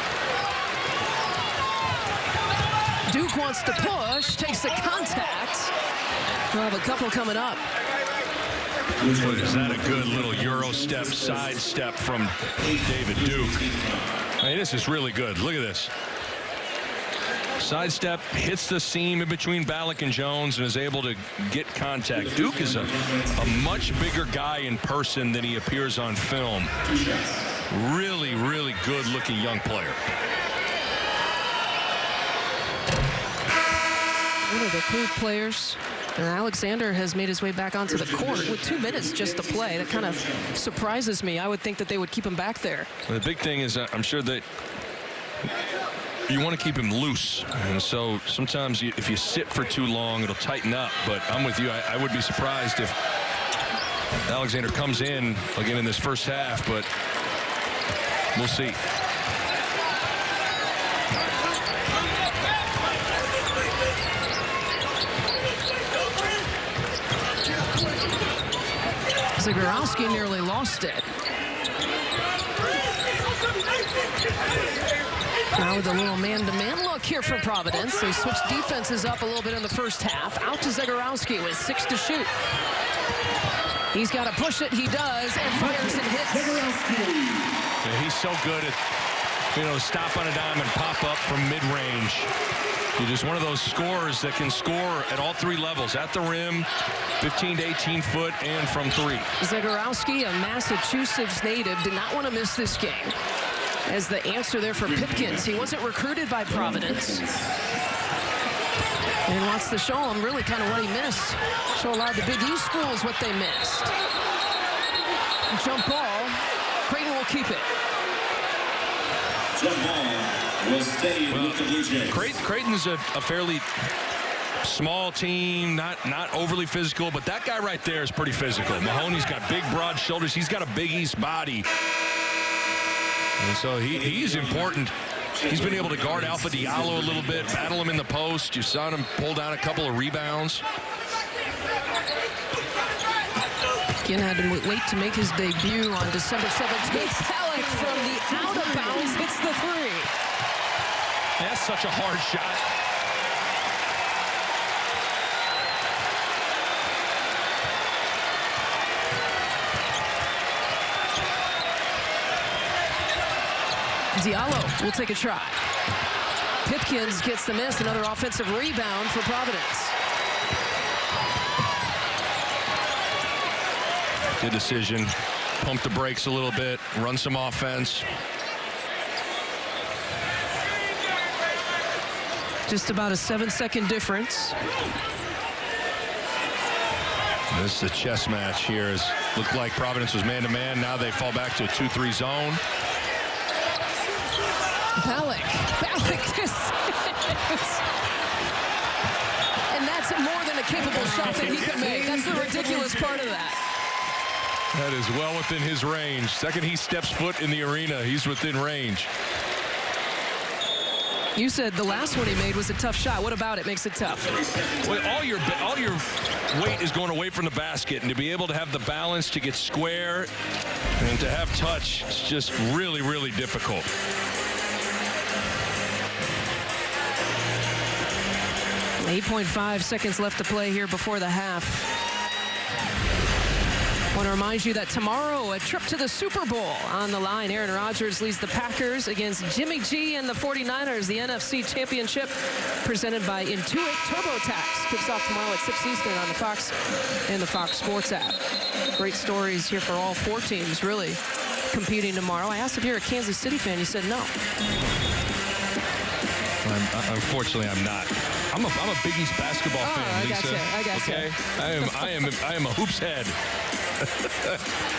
Duke wants to push. Takes the contact. We'll have a couple coming up. Is that a good little Euro step, side step from David Duke? I mean, this is really good. Look at this. Sidestep, hits the seam in between Ballack and Jones and is able to get contact. Duke is a much bigger guy in person than he appears on film. Really, really good-looking young player. One of the cool players. And Alexander has made his way back onto the court with 2 minutes just to play. That kind of surprises me. I would think that they would keep him back there. Well, the big thing is I'm sure that you want to keep him loose. And so sometimes if you sit for too long, it'll tighten up. But I'm with you. I would be surprised if Alexander comes in again in this first half, but we'll see. Zagorowski nearly lost it. Now with a little man-to-man look here for Providence. They switched defenses up a little bit in the first half. Out to Zagorowski with 6 to shoot. He's got to push it. He does, and fires and hits. Yeah, he's so good at, stop on a dime and pop up from mid-range. He's just one of those scorers that can score at all 3 levels, at the rim, 15 to 18 foot, and from 3. Zagorowski, a Massachusetts native, did not want to miss this game. As the answer there for Pipkins. He wasn't recruited by Providence. And wants to show him really kind of what he missed. Show a lot of the Big East schools what they missed. Jump ball. Creighton will keep it. Jump ball will stay with the Blue Jays. Creighton's a fairly small team, not overly physical, but that guy right there is pretty physical. Mahoney's got big, broad shoulders. He's got a Big East body. And so he's important. He's been able to guard Alpha Diallo a little bit, battle him in the post. You saw him pull down a couple of rebounds. Again, had to wait to make his debut on December 17th. Halleck from the out of bounds hits the 3. That's such a hard shot. Diallo will take a try. Pipkins gets the miss. Another offensive rebound for Providence. Good decision. Pump the brakes a little bit. Run some offense. Just about a 7-second difference. This is a chess match here. It looked like Providence was man-to-man. Now they fall back to a 2-3 zone. Halleck just and that's more than a capable shot that he can make. That's the ridiculous part of that. That is well within his range. Second he steps foot in the arena, he's within range. You said the last one he made was a tough shot. What about it makes it tough? Well, all your weight is going away from the basket, and to be able to have the balance to get square and to have touch, it's just really, really difficult. 8.5 seconds left to play here before the half. Want to remind you that tomorrow, a trip to the Super Bowl on the line. Aaron Rodgers leads the Packers against Jimmy G and the 49ers. The NFC Championship presented by Intuit TurboTax kicks off tomorrow at 6 Eastern on the Fox and the Fox Sports app. Great stories here for all 4 teams, really, competing tomorrow. I asked if you're a Kansas City fan. You said no. Unfortunately, I'm not. I'm a Big East basketball fan, Lisa. I gotcha. Okay, I am a hoops head.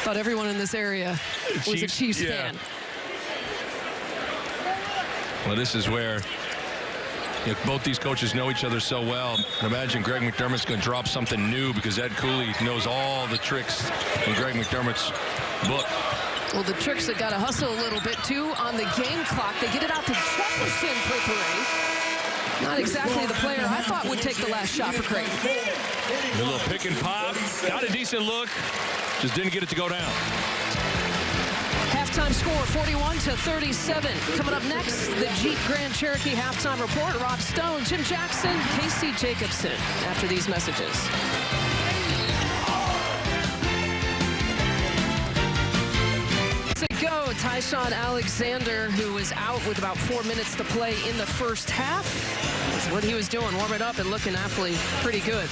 Thought everyone in this area was a Chiefs fan. Well, this is where both these coaches know each other so well. Imagine Greg McDermott's going to drop something new because Ed Cooley knows all the tricks in Greg McDermott's book. Well, the tricks that got to hustle a little bit, too, on the game clock. They get it out to Jefferson for 3. Not exactly the player I thought would take the last shot for Creighton. A little pick and pop. Got a decent look. Just didn't get it to go down. Halftime score, 41-37. Coming up next, the Jeep Grand Cherokee halftime report. Rob Stone, Jim Jackson, Casey Jacobson. After these messages. Go, Tyshawn Alexander, who was out with about 4 minutes to play in the first half. That's what he was doing, warming up and looking awfully pretty good.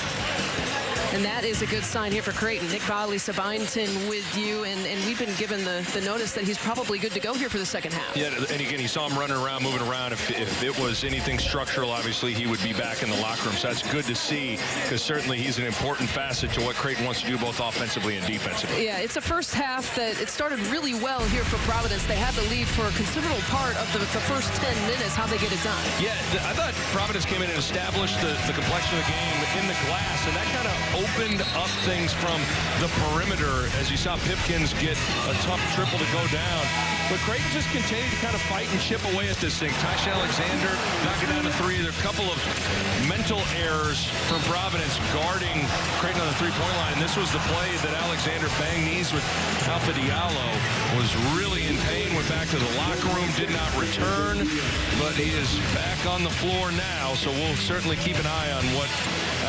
And that is a good sign here for Creighton. Nick Bodley-Sabinton with you, and we've been given the notice that he's probably good to go here for the second half. Yeah, and again, you saw him running around, moving around. If it was anything structural, obviously he would be back in the locker room. So that's good to see, because certainly he's an important facet to what Creighton wants to do both offensively and defensively. Yeah, it's a first half that it started really well here for Providence. They had the lead for a considerable part of the first 10 minutes. How'd they get it done? Yeah, I thought Providence came in and established the complexion of the game in the glass, and that kind of opened up things from the perimeter as you saw Pipkins get a tough triple to go down. But Creighton just continued to kind of fight and chip away at this thing. Tyshon Alexander knocking down a three. There are a couple of mental errors from Providence guarding Creighton on the three-point line. And this was the play that Alexander banged knees with Alpha Diallo. Was really in pain, went back to the locker room, did not return. But he is back on the floor now, so we'll certainly keep an eye on what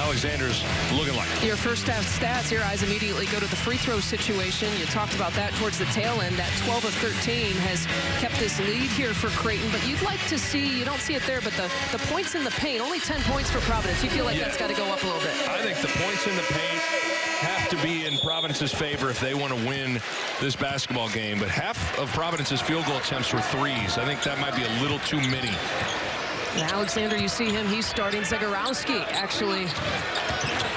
Alexander's looking like. Your first half stats, your eyes immediately go to the free throw situation. You talked about that towards the tail end. That 12 of 13 has kept this lead here for Creighton. But you'd like to see, you don't see it there, but the points in the paint, only 10 points for Providence. You feel like that's got to go up a little bit. I think the points in the paint have to be in Providence's favor if they want to win this basketball game. But half of Providence's field goal attempts were threes. I think that might be a little too many. Alexander, you see him, he's starting. Zegarowski actually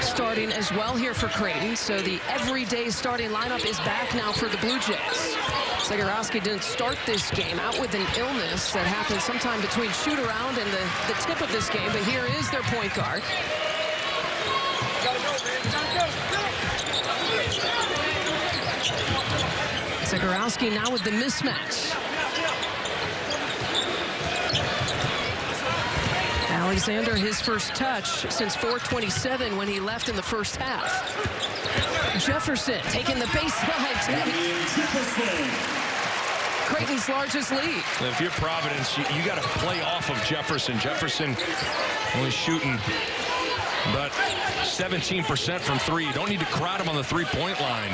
starting as well here for Creighton. So the everyday starting lineup is back now for the Blue Jays. Zegarowski didn't start this game, out with an illness that happened sometime between shoot-around and the tip of this game. But here is their point guard. Zegarowski now with the mismatch. Alexander, his first touch since 4:27 when he left in the first half. Jefferson taking the baseline take. Creighton's largest lead. If you're Providence, you got to play off of Jefferson. Jefferson only shooting about 17% from three. You don't need to crowd him on the three-point line.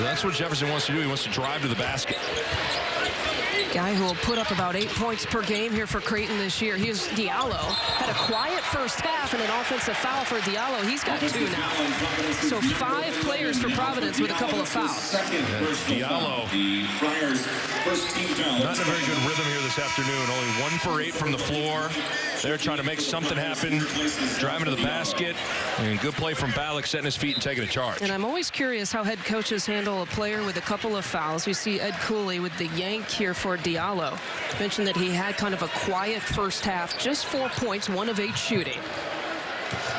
That's what Jefferson wants to do. He wants to drive to the basket. Guy who will put up about 8 points per game here for Creighton this year. Here's Diallo. Had a quiet first half and an offensive foul for Diallo. He's got 2 now. So 5 players for Providence with a couple of fouls. Diallo not in a very good rhythm here this afternoon. Only 1 for 8 from the floor. They're trying to make something happen. Driving to the basket. And good play from Ballack, setting his feet and taking a charge. And I'm always curious how head coaches handle a player with a couple of fouls. We see Ed Cooley with the yank here for Diallo. Mentioned that he had kind of a quiet first half. Just 4 points, 1 of 8 shooting.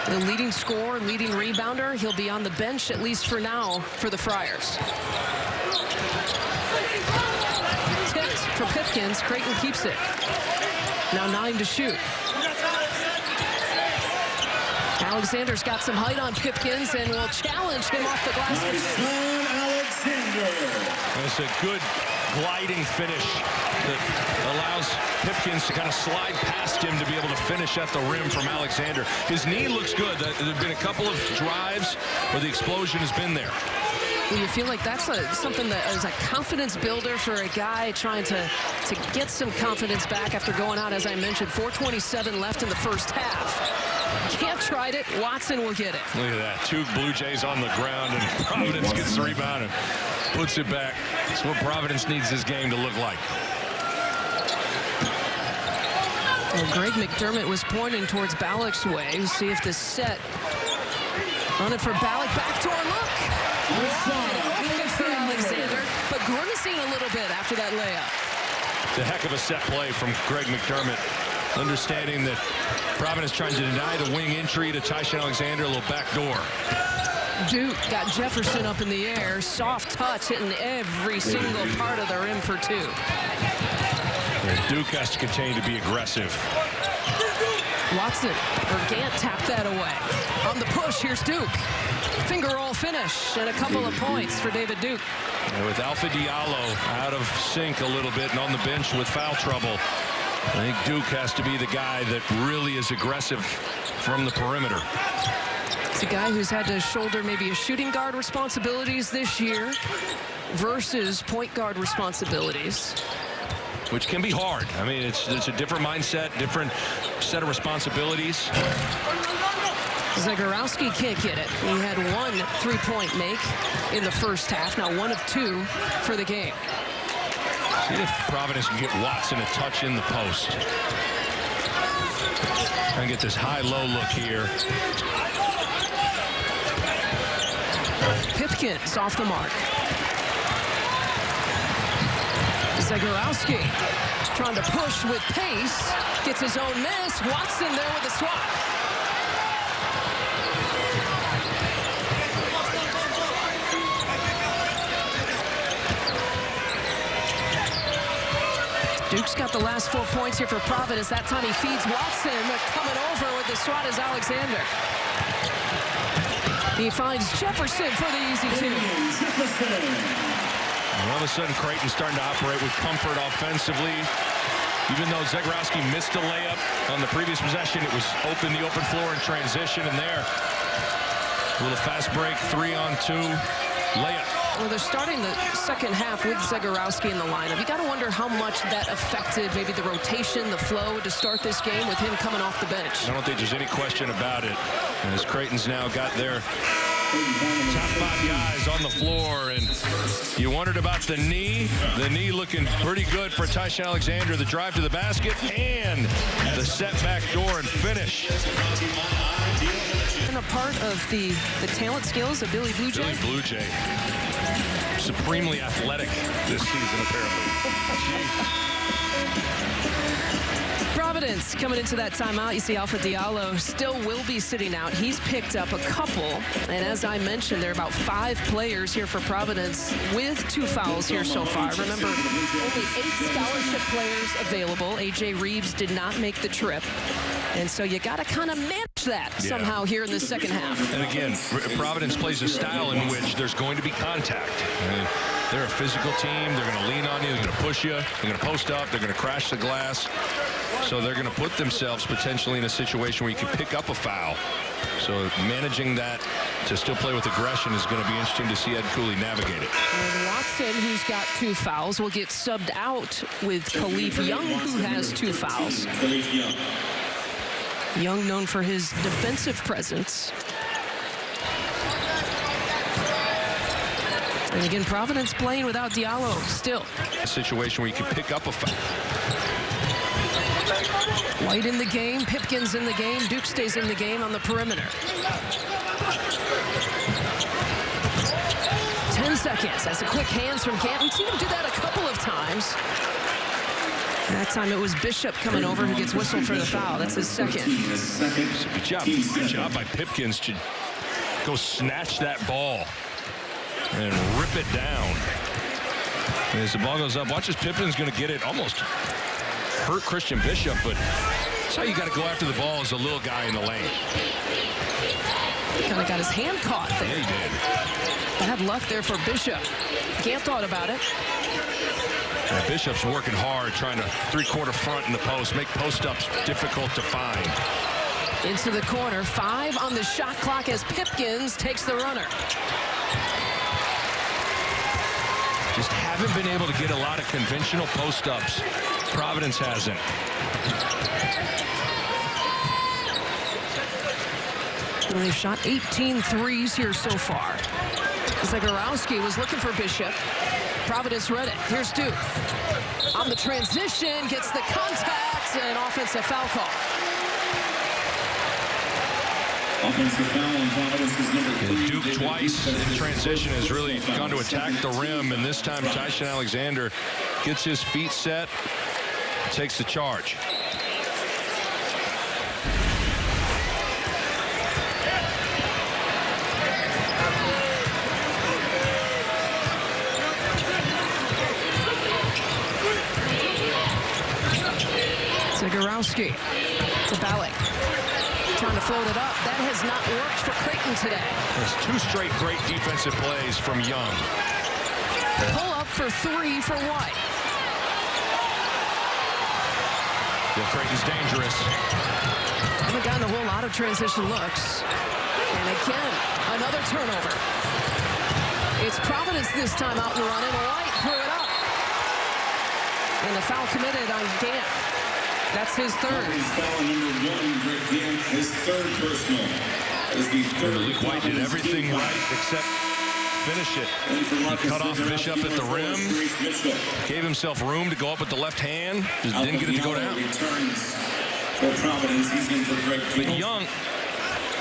The leading scorer, leading rebounder. He'll be on the bench, at least for now, for the Friars. Tipped for Pipkins. Creighton keeps it. Now 9 to shoot. Alexander's got some height on Pipkins and will challenge him off the glass. It's a good gliding finish that allows Pipkins to kind of slide past him to be able to finish at the rim from Alexander. His knee looks good. There have been a couple of drives where the explosion has been there. Do you feel like that's something that is a confidence builder for a guy trying to get some confidence back after going out, as I mentioned, 4:27 left in the first half. Can't tried it. Watson will get it. Look at that. 2 Blue Jays on the ground, and Providence gets the rebound and puts it back. That's what Providence needs this game to look like. Well, Greg McDermott was pointing towards Ballack's way. See if this set. Running for Ballack. Backdoor look. Looking for Alexander, but grimacing a little bit after that layup. The heck of a set play from Greg McDermott. Understanding that Providence trying to deny the wing entry to Tyshon Alexander, a little backdoor. Duke got Jefferson up in the air. Soft touch hitting every single part of the rim for 2. And Duke has to continue to be aggressive. Watson or Gant tapped that away. On the push, here's Duke. Finger roll finish and a couple of points for David Duke. And with Alpha Diallo out of sync a little bit and on the bench with foul trouble, I think Duke has to be the guy that really is aggressive from the perimeter. It's a guy who's had to shoulder maybe a shooting guard responsibilities this year versus point guard responsibilities. Which can be hard. I mean, it's a different mindset, different set of responsibilities. Zegarowski can't get it. He had 1 3-point make in the first half. Now 1 of 2 for the game. See if Providence can get Watson a touch in the post. Try and get this high-low look here. Pipkins off the mark. Zegarowski trying to push with pace. Gets his own miss. Watson there with a swat. Duke's got the last 4 points here for Providence. That time he feeds Watson. Coming over with the swat is Alexander. He finds Jefferson for the easy two. And all of a sudden, Creighton starting to operate with comfort offensively. Even though Zegarowski missed a layup on the previous possession, it was open, the open floor in transition, and there, with a fast break, 3-on-2 layup. Well, they're starting the second half with Zegarowski in the lineup. You got to wonder how much that affected maybe the rotation, the flow to start this game with him coming off the bench. I don't think there's any question about it. As Creighton's now got their top 5 guys on the floor, and you wondered about the knee. The knee looking pretty good for Tyson Alexander. The drive to the basket and the set back door and finish. And a part of the talent skills of Billy Blue Jay. Billy Blue Jay. Supremely athletic this season, apparently. Providence coming into that timeout. You see Alpha Diallo still will be sitting out. He's picked up a couple. And as I mentioned, there are about 5 players here for Providence with 2 fouls here so far. Remember, only 8 scholarship players available. A.J. Reeves did not make the trip. And so you got to kind of manage that somehow here in the second half. And again, Providence plays a style in which there's going to be contact. They're a physical team. They're going to lean on you. They're going to push you. They're going to post up. They're going to crash the glass. So they're going to put themselves potentially in a situation where you can pick up a foul. So managing that to still play with aggression is going to be interesting to see Ed Cooley navigate it. And Watson, who's got 2 fouls, will get subbed out with Khalif Young, who has 2 fouls. Young known for his defensive presence. And again, Providence playing without Diallo still. A situation where you can pick up a foul. White in the game, Pipkins in the game, Duke stays in the game on the perimeter. 10 seconds. That's a quick hands from Canton. We've seen him do that a couple of times. That time it was Bishop coming over who gets whistled for the foul. That's his second. Good job by Pipkins to go snatch that ball and rip it down. And as the ball goes up, watch as Pipkins going to get it, almost hurt Christian Bishop, but that's how you got to go after the ball as a little guy in the lane. Kind of got his hand caught there. Yeah, he did. Bad luck there for Bishop. Can't thought about it. And Bishop's working hard, trying to 3-quarter front in the post, make post-ups difficult to find. Into the corner, 5 on the shot clock as Pipkins takes the runner. Just haven't been able to get a lot of conventional post-ups. Providence hasn't. And they've shot 18 threes here so far. Zegarowski was looking for Bishop. Providence read it. Here's Duke. On the transition, gets the contact, and offensive foul call. Offensive foul on Providence is number 3. Duke twice in transition has really gone to attack the rim, and this time Tyson Alexander gets his feet set, takes the charge. Zegarowski to Balak. Trying to float it up. That has not worked for Creighton today. There's 2 straight great defensive plays from Young. Pull up for 3 for White. Yeah, Creighton's dangerous. Haven't gotten a whole lot of transition looks. And again, another turnover. It's Providence this time out and running. White threw it up. And the foul committed on Gant. That's his 3rd. Foul number 1, Greg Gant, his 3rd personal. Luke White did everything right except finish it. He cut off Bishop at the rim, gave himself room to go up with the left hand, just didn't get it to go down. But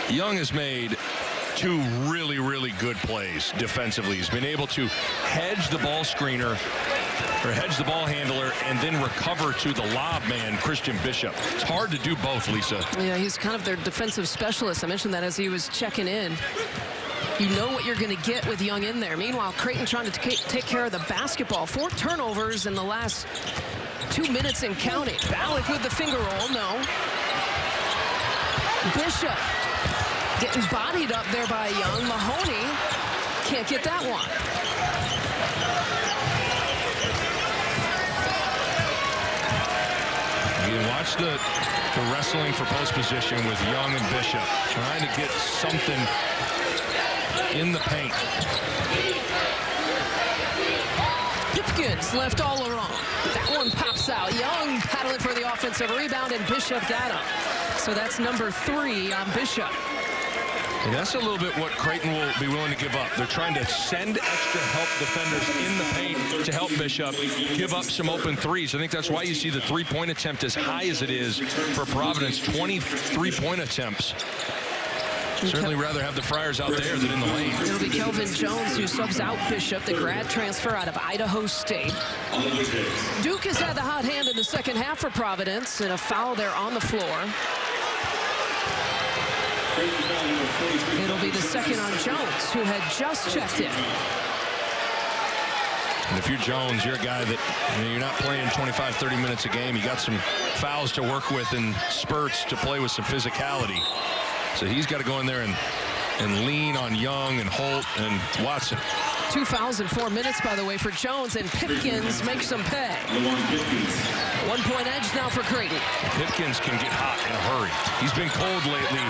Young has made 2 really, really good plays defensively. He's been able to hedge the ball screener, or hedge the ball handler, and then recover to the lob man, Christian Bishop. It's hard to do both, Lisa. Yeah, he's kind of their defensive specialist. I mentioned that as he was checking in. You know what you're going to get with Young in there. Meanwhile, Creighton trying to take care of the basketball. 4 turnovers in the last 2 minutes and counting. Ballack with the finger roll, no. Bishop getting bodied up there by Young. Mahoney can't get that one. You can watch the wrestling for post position with Young and Bishop, trying to get something in the paint. Pipkins left all alone. That one pops out. Young paddling for the offensive rebound, and Bishop got him. So that's number 3 on Bishop. And that's a little bit what Creighton will be willing to give up. They're trying to send extra help defenders in the paint to help Bishop give up some open threes. I think that's why you see the three-point attempt as high as it is for Providence, 23-point attempts. Certainly rather have the Friars out there than in the lane. It'll be Kelvin Jones who subs out Bishop, the grad transfer out of Idaho State. Duke has had the hot hand in the second half for Providence, and a foul there on the floor. It'll be the second on Jones, who had just checked in. And if you're Jones, you're a guy that, you're not playing 25, 30 minutes a game. You got some fouls to work with in spurts to play with some physicality. So he's got to go in there and lean on Young and Holt and Watson. 2 fouls in 4 minutes, by the way, for Jones, and Pipkins makes them pay. 1-point edge now for Creighton. Pipkins can get hot in a hurry. He's been cold lately,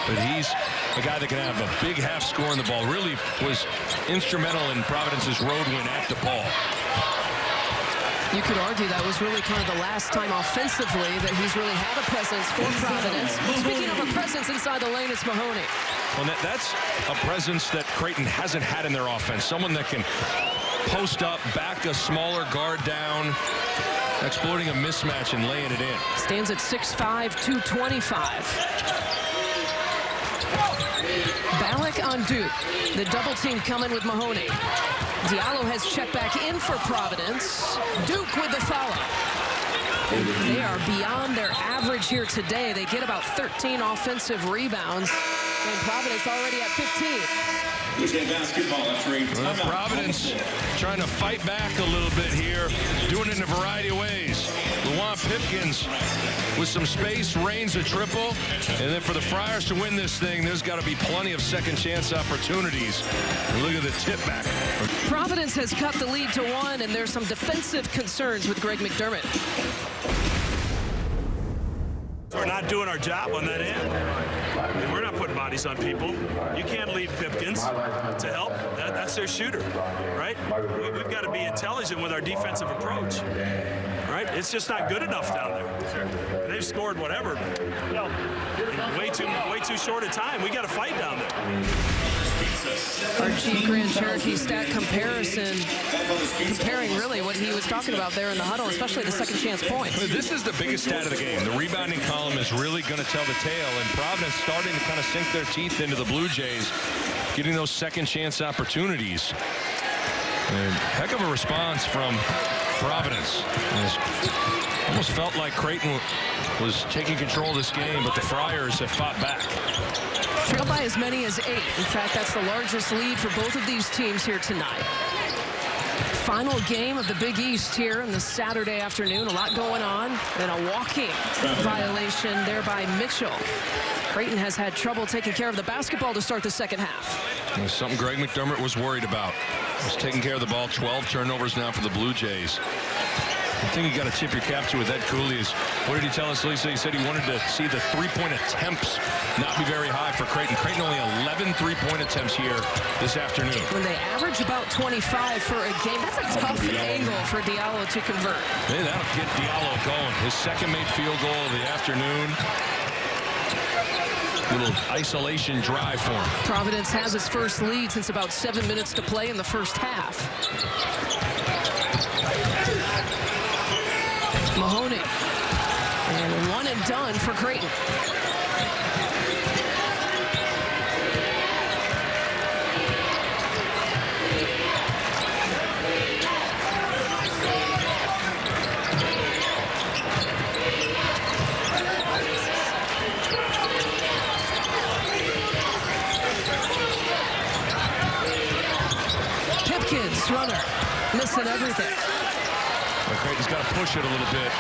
but he's a guy that can have a big half score in the ball. Really was instrumental in Providence's road win at DePaul. You could argue that was really kind of the last time offensively that he's really had a presence for Providence. Speaking of a presence inside the lane, it's Mahoney. Well, that's a presence that Creighton hasn't had in their offense. Someone that can post up, back a smaller guard down, exploiting a mismatch and laying it in. Stands at 6'5", 225. Ballack on Duke. The double team coming with Mahoney. Diallo has checked back in for Providence. Duke with the foul. They are beyond their average here today. They get about 13 offensive rebounds, and Providence already at 15. Well, Providence trying to fight back a little bit here, doing it in a variety of ways. Luwan Pipkins with some space, rains a triple, and then for the Friars to win this thing, there's got to be plenty of second chance opportunities. And look at the tip back. Providence has cut the lead to 1, and there's some defensive concerns with Greg McDermott. We're not doing our job on that end. And we're not putting bodies on people. You can't leave Pipkins to help. That's their shooter, right? We've got to be intelligent with our defensive approach, right? It's just not good enough down there. They've scored whatever, in way too short a time. We got to fight down there. Our Chief Grand Cherokee stat comparison, comparing really what he was talking about there in the huddle, especially the second chance points. This is the biggest stat of the game. The rebounding column is really going to tell the tale, and Providence starting to kind of sink their teeth into the Blue Jays, getting those second chance opportunities. And heck of a response from Providence. It almost felt like Creighton was taking control of this game, but the Friars have fought back. Trailed by as many as 8. In fact, that's the largest lead for both of these teams here tonight. Final game of the Big East here in the Saturday afternoon. A lot going on. And a walking violation there by Mitchell. Creighton has had trouble taking care of the basketball to start the second half. It was something Greg McDermott was worried about. He's taking care of the ball. 12 turnovers now for the Blue Jays. The thing you got to tip your cap to with Ed Cooley is, what did he tell us, Lisa? He said he wanted to see the three-point attempts not be very high for Creighton. Creighton only 11 three-point attempts here this afternoon. When they average about 25 for a game, that's a tough angle for Diallo to convert. Hey, that'll get Diallo going. His second made field goal of the afternoon. Little isolation drive for him. Providence has its first lead since about 7 minutes to play in the first half. Mahoney. And one and done for Creighton. Pipkins, runner, missing everything. Creighton's got to push it a little bit.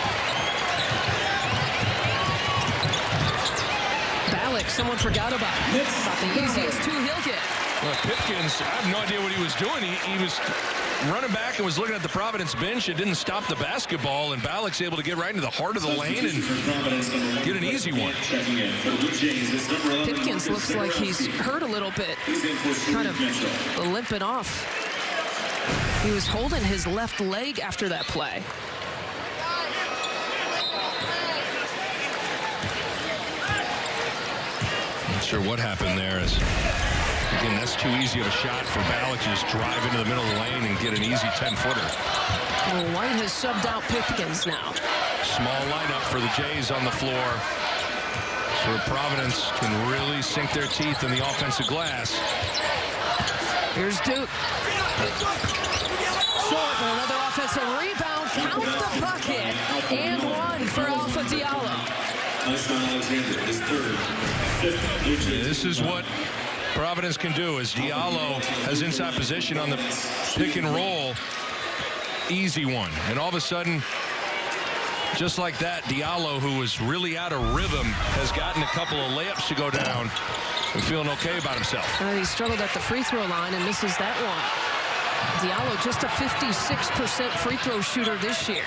Balak, someone forgot about the easiest two he'll get. Well, Pipkins, I have no idea what he was doing. He was running back and was looking at the Providence bench. It didn't stop the basketball, and Balak's able to get right into the heart of the lane and get an easy one. Pipkins looks like he's hurt a little bit, kind of limping off. He was holding his left leg after that play. Not sure what happened there. Again, that's too easy of a shot for Balak to just drive into the middle of the lane and get an easy 10-footer. Well, White has subbed out Pipkins now. Small lineup for the Jays on the floor. So Providence can really sink their teeth in the offensive glass. Here's Duke. Short, another offensive rebound. Count the bucket. And one for Alpha Diallo. This is what Providence can do, as Diallo has inside position on the pick and roll. Easy one. And all of a sudden, just like that, Diallo, who was really out of rhythm, has gotten a couple of layups to go down and feeling okay about himself. He struggled at the free throw line and misses that one. Diallo just a 56% free throw shooter this year.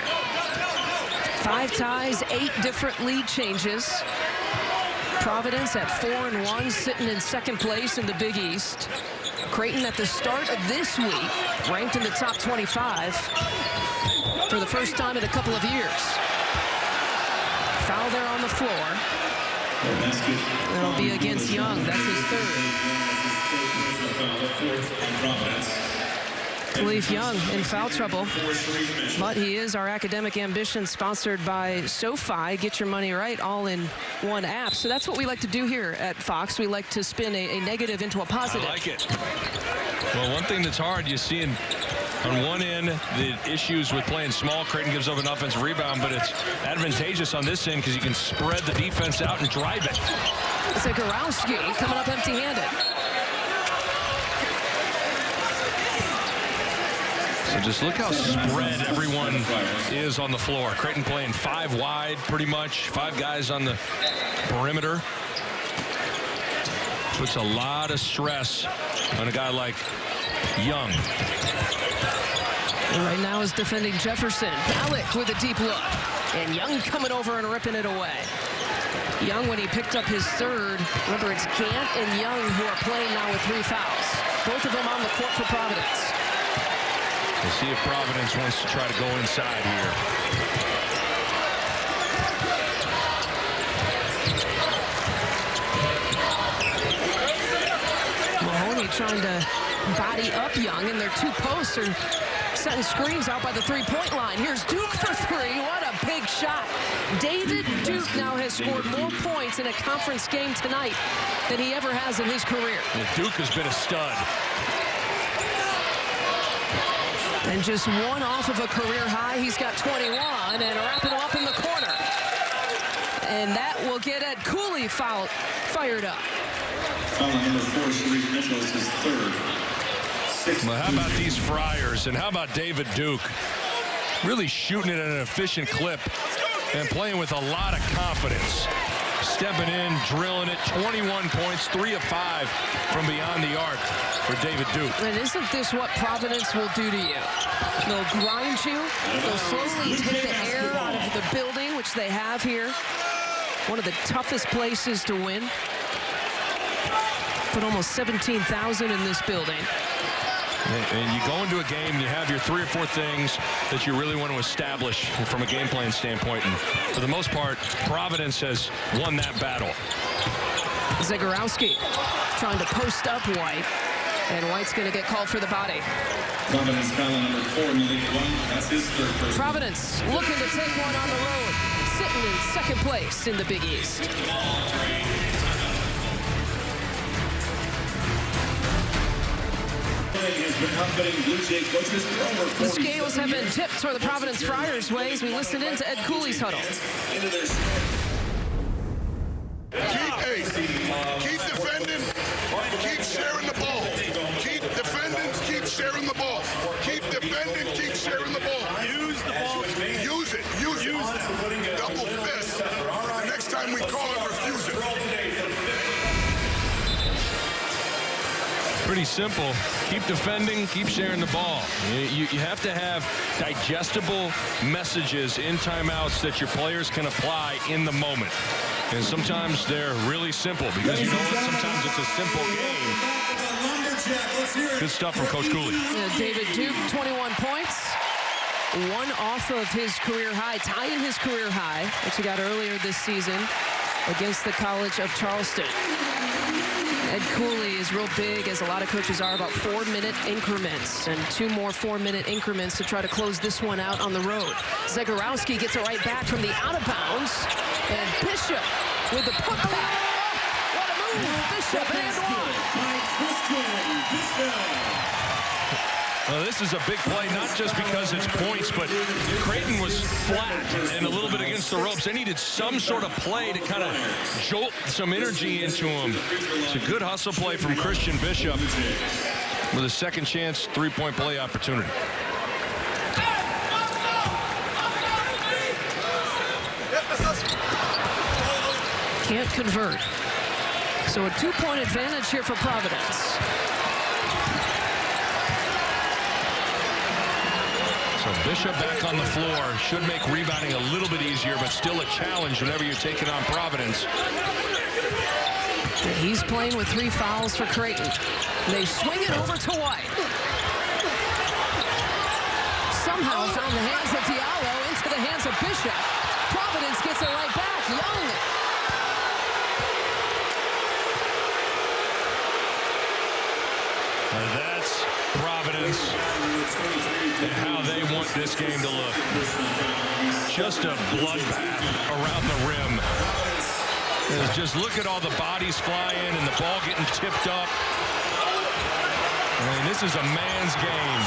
5 ties, 8 different lead changes. Providence at 4-1, sitting in second place in the Big East. Creighton at the start of this week, ranked in the top 25 for the first time in a couple of years. Foul there on the floor. That'll be against Young. That's his third. Khalif Young in foul trouble, but he is our academic ambition, sponsored by SoFi. Get your money right, all in one app. So that's what we like to do here at Fox. We like to spin a negative into a positive. I like it. Well, one thing that's hard, you see on one end the issues with playing small. Creighton gives up an offensive rebound, but it's advantageous on this end because you can spread the defense out and drive it. Zegarowski coming up empty-handed. So just look how spread everyone is on the floor. Creighton playing 5 wide, pretty much. 5 guys on the perimeter. Puts a lot of stress on a guy like Young. And right now is defending Jefferson. Balak with a deep look. And Young coming over and ripping it away. Young, when he picked up his third, remember it's Gant and Young who are playing now with 3 fouls. Both of them on the court for Providence. We'll see if Providence wants to try to go inside here. Mahoney trying to body up Young, and their 2 posts are setting screens out by the 3-point line. Here's Duke for 3. What a big shot. David Duke now has scored more points in a conference game tonight than he ever has in his career. Yeah, Duke has been a stud. And just one off of a career high. He's got 21 and wrapping him up in the corner. And that will get Ed Cooley fired up. Foul number 4, Sharif Mitchell, is his third. Well, how about these Friars, and how about David Duke? Really shooting it at an efficient clip and playing with a lot of confidence. Stepping in, drilling it, 21 points, 3 of 5 from beyond the arc for David Duke. And isn't this what Providence will do to you? They'll grind you. They'll slowly take the air out of the building, which they have here. One of the toughest places to win. Put almost 17,000 in this building. And you go into a game, you have your 3 or 4 things that you really want to establish from a game plan standpoint. And for the most part, Providence has won that battle. Zegarowski trying to post up White. And White's going to get called for the body. Providence foul number 4, Malik White. That's his third person. Providence looking to take one on the road. Sitting in second place in the Big East. The scales have been tipped toward the Providence Friars' way as we listen in to Ed Cooley's huddle. Keep defending, keep sharing the ball. Keep defending, keep sharing the ball. Keep defending. defend and keep sharing the ball. Use the ball. Use it. Use it. Double fist. The next time we call it, refuse it. Pretty simple. Keep defending, keep sharing the ball. You have to have digestible messages in timeouts that your players can apply in the moment. And sometimes they're really simple because you know what? Sometimes it's a simple game. Good stuff from Coach Cooley. Yeah, David Duke, 21 points. One off of his career high, tying his career high, which he got earlier this season against the College of Charleston. Ed Cooley is real big, as a lot of coaches are, about 4-minute increments and 2 more 4-minute increments to try to close this one out on the road. Zegarowski gets it right back from the out of bounds, and Bishop with the putback. Oh, what a move, Bishop, and one. Well, this is a big play, not just because it's points, but Creighton was flat and a little bit against the ropes. They needed some sort of play to kind of jolt some energy into him. It's a good hustle play from Christian Bishop with a second chance three-point play opportunity. Can't convert. So a 2-point advantage here for Providence. So Bishop back on the floor should make rebounding a little bit easier, but still a challenge whenever you're taking on Providence. He's playing with 3 fouls for Creighton. They swing it over to White. Somehow found the hands of Diallo into the hands of Bishop. Providence gets it right back. Young. That's Providence and how they want this game to look. Just a bloodbath around the rim. Just look at all the bodies flying and the ball getting tipped up. I mean, this is a man's game.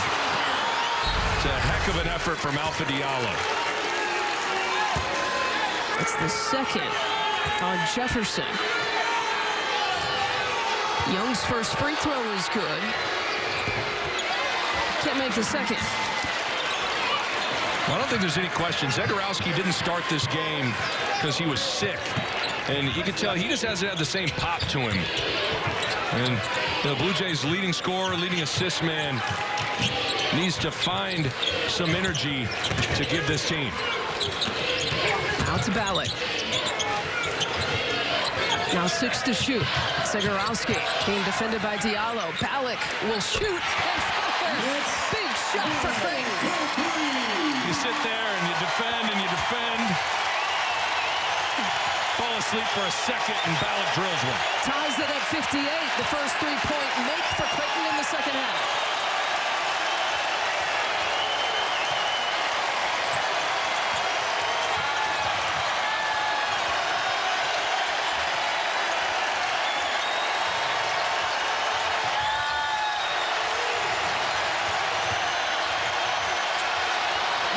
It's a heck of an effort from Alpha Diallo. It's the second on Jefferson. Young's first free throw is good. Can't make the second. Well, I don't think there's any question. Zegarowski didn't start this game because he was sick. And you can tell he just hasn't had the same pop to him. And the Blue Jays' leading scorer, leading assist man, needs to find some energy to give this team. Out to Ballack. Now 6 to shoot. Zegarowski being defended by Diallo. Ballack will shoot and fire. Big shot for Creighton. You sit there and you defend. Fall asleep for a second and Ballack drills one. Ties it at 58. The first 3-point make for Creighton in the second half.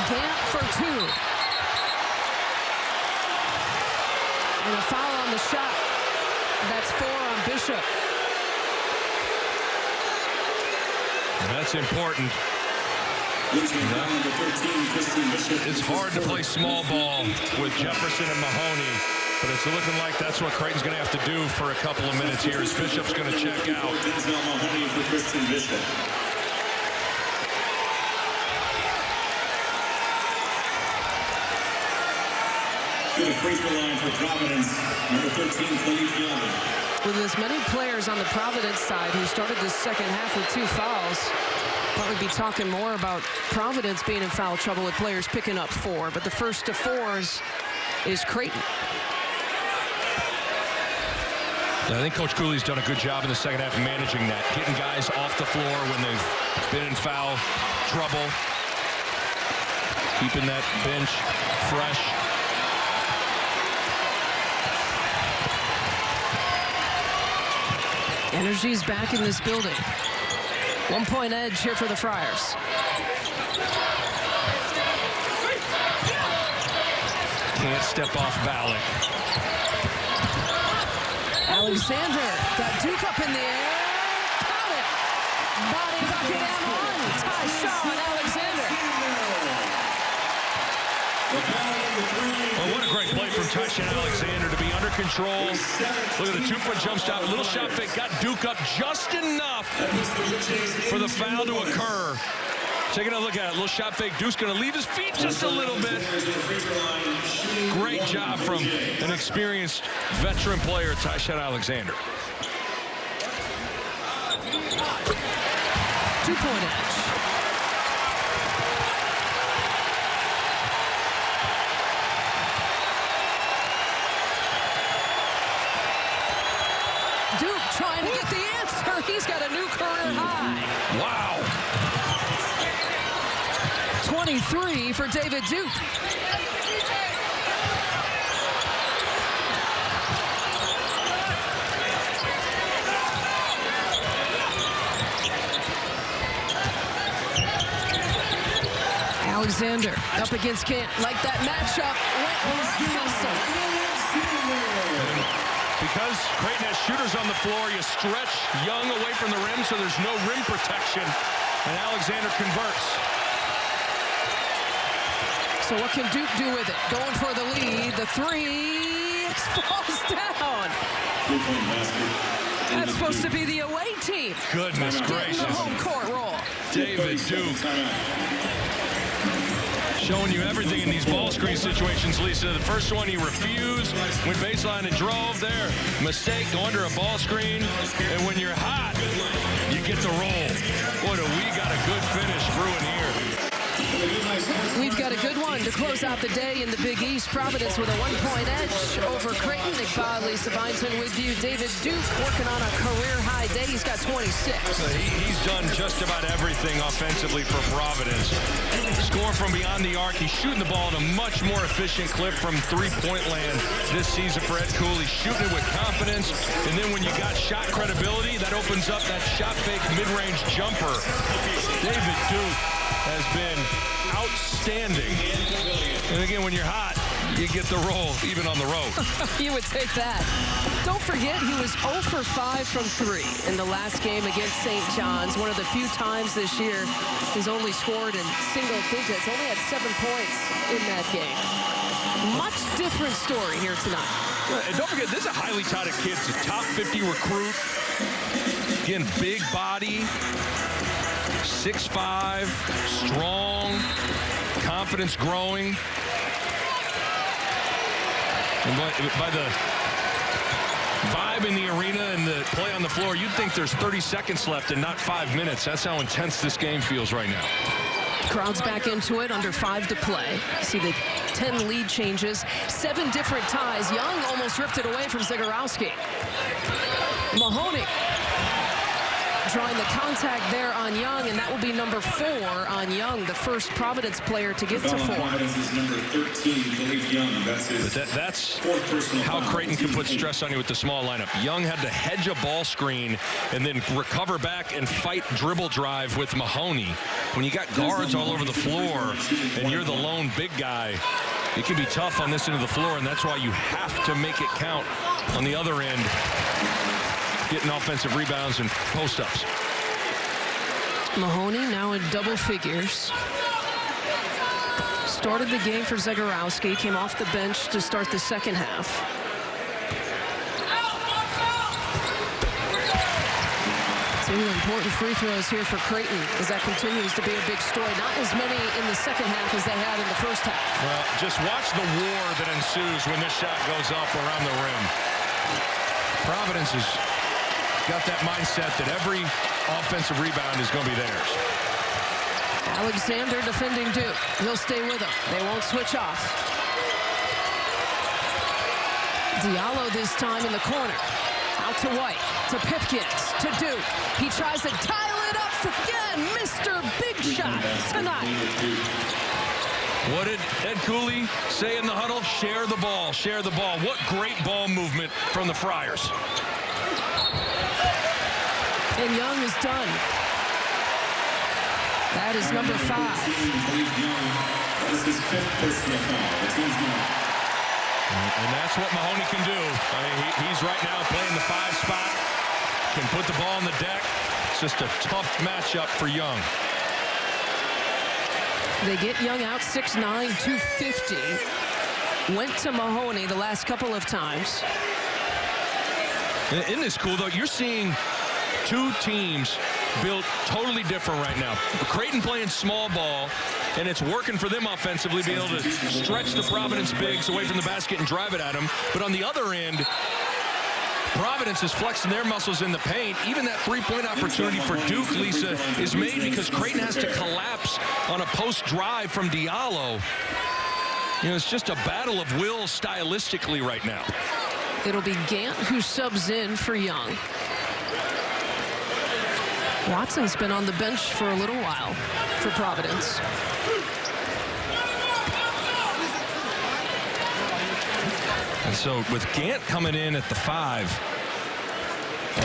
Gant for 2. And a foul on the shot. That's 4 on Bishop. That's important. It's hard to play small ball with Jefferson and Mahoney, but it's looking like that's what Creighton's going to have to do for a couple of minutes here as Bishop's going to check out. Mahoney for Christian Bishop. To the free throw line for Providence, number 13, Khalif Young. With as many players on the Providence side who started this second half with 2 fouls, probably be talking more about Providence being in foul trouble with players picking up 4. But the first to 4s is Creighton. I think Coach Cooley's done a good job in the second half of managing that, getting guys off the floor when they've been in foul trouble, keeping that bench fresh. Energy's back in this building. 1-point edge here for the Friars. Can't step off Ballack. Alexander got Duke up in the air. Got it. Body bucket and one. Ty on Alexander. Well, what a great play from Tyson Alexander to be under control. Look at the 2-foot jump stop. Little shot fake. Got Duke up just enough for the foul to occur. Taking a look at it. Little shot fake. Duke's going to leave his feet just a little bit. Great job from an experienced veteran player, Tyson Alexander. 2-point edge. Duke trying to get the answer. He's got a new career high. Wow. 23 for David Duke. Alexander up against Kent. Like that matchup went right past him. Because Creighton has shooters on the floor, you stretch Young away from the rim so there's no rim protection, and Alexander converts. So what can Duke do with it? Going for the lead. The three falls down. That's supposed to be the away team. Goodness gracious. The home court roll. David Duke. Showing you everything in these ball screen situations, Lisa. The first one he refused, went baseline and drove there. Mistake, go under a ball screen. And when you're hot, you get the roll. Boy, do we got a good finish brewing here. We've got a good one to close out the day in the Big East. Providence with a 1-point edge over Creighton. Nick Bodley, Sabinton with you. David Duke working on a career-high day. He's got 26. He's done just about everything offensively for Providence. Scoring from beyond the arc. He's shooting the ball at a much more efficient clip from three-point land this season for Ed Cooley. Shooting it with confidence. And then when you got shot credibility, that opens up that shot fake mid-range jumper. David Duke has been outstanding. And again, when you're hot, you get the roll, even on the road. You would take that. Don't forget, he was 0 for 5 from 3 in the last game against St. John's. One of the few times this year he's only scored in single digits. Only had 7 points in that game. Much different story here tonight. And don't forget, this is a highly touted kid. It's a top 50 recruit. Again, big body. 6'5", strong, confidence growing. And by the vibe in the arena and the play on the floor, you'd think there's 30 seconds left and not 5 minutes. That's how intense this game feels right now. Crowd's back into it, under 5 to play. See the 10 lead changes, 7 different ties. Young almost ripped it away from Zagorowski. Mahoney drawing the contact there on Young, and that will be number 4 on Young, the first Providence player to get to 4. Providence is number 13, Dave Young. That's how Creighton can put stress on you with the small lineup. Young had to hedge a ball screen and then recover back and fight dribble drive with Mahoney. When you got guards all over the floor and you're the lone big guy, it can be tough on this end of the floor, and that's why you have to make it count on the other end. Getting offensive rebounds and post-ups. Mahoney now in double figures. Started the game for Zagorowski, came off the bench to start the second half. Two important free throws here for Creighton as that continues to be a big story. Not as many in the second half as they had in the first half. Well, just watch the war that ensues when this shot goes up around the rim. Providence has got that mindset that every offensive rebound is going to be theirs. Alexander defending Duke. He'll stay with them. They won't switch off. Diallo this time in the corner. Out to White, to Pipkins, to Duke. He tries to dial it up again. Mr. Big Shot tonight. What did Ed Cooley say in the huddle? Share the ball, share the ball. What great ball movement from the Friars. And Young is done. That is number 5. This is 5th personal foul. The team's now. And that's what Mahoney can do. I mean, he's right now playing the 5 spot. Can put the ball on the deck. It's just a tough matchup for Young. They get Young out 6'9", 250. Went to Mahoney the last couple of times. Isn't this cool, though? You're seeing two teams built totally different right now. Creighton playing small ball, and it's working for them offensively, being able to stretch the Providence bigs away from the basket and drive it at them. But on the other end, Providence is flexing their muscles in the paint. Even that three-point opportunity for Duke, Lisa, is made because Creighton has to collapse on a post drive from Diallo. You know, it's just a battle of will stylistically right now. It'll be Gant who subs in for Young. Watson's been on the bench for a little while for Providence. And so with Gant coming in at the 5,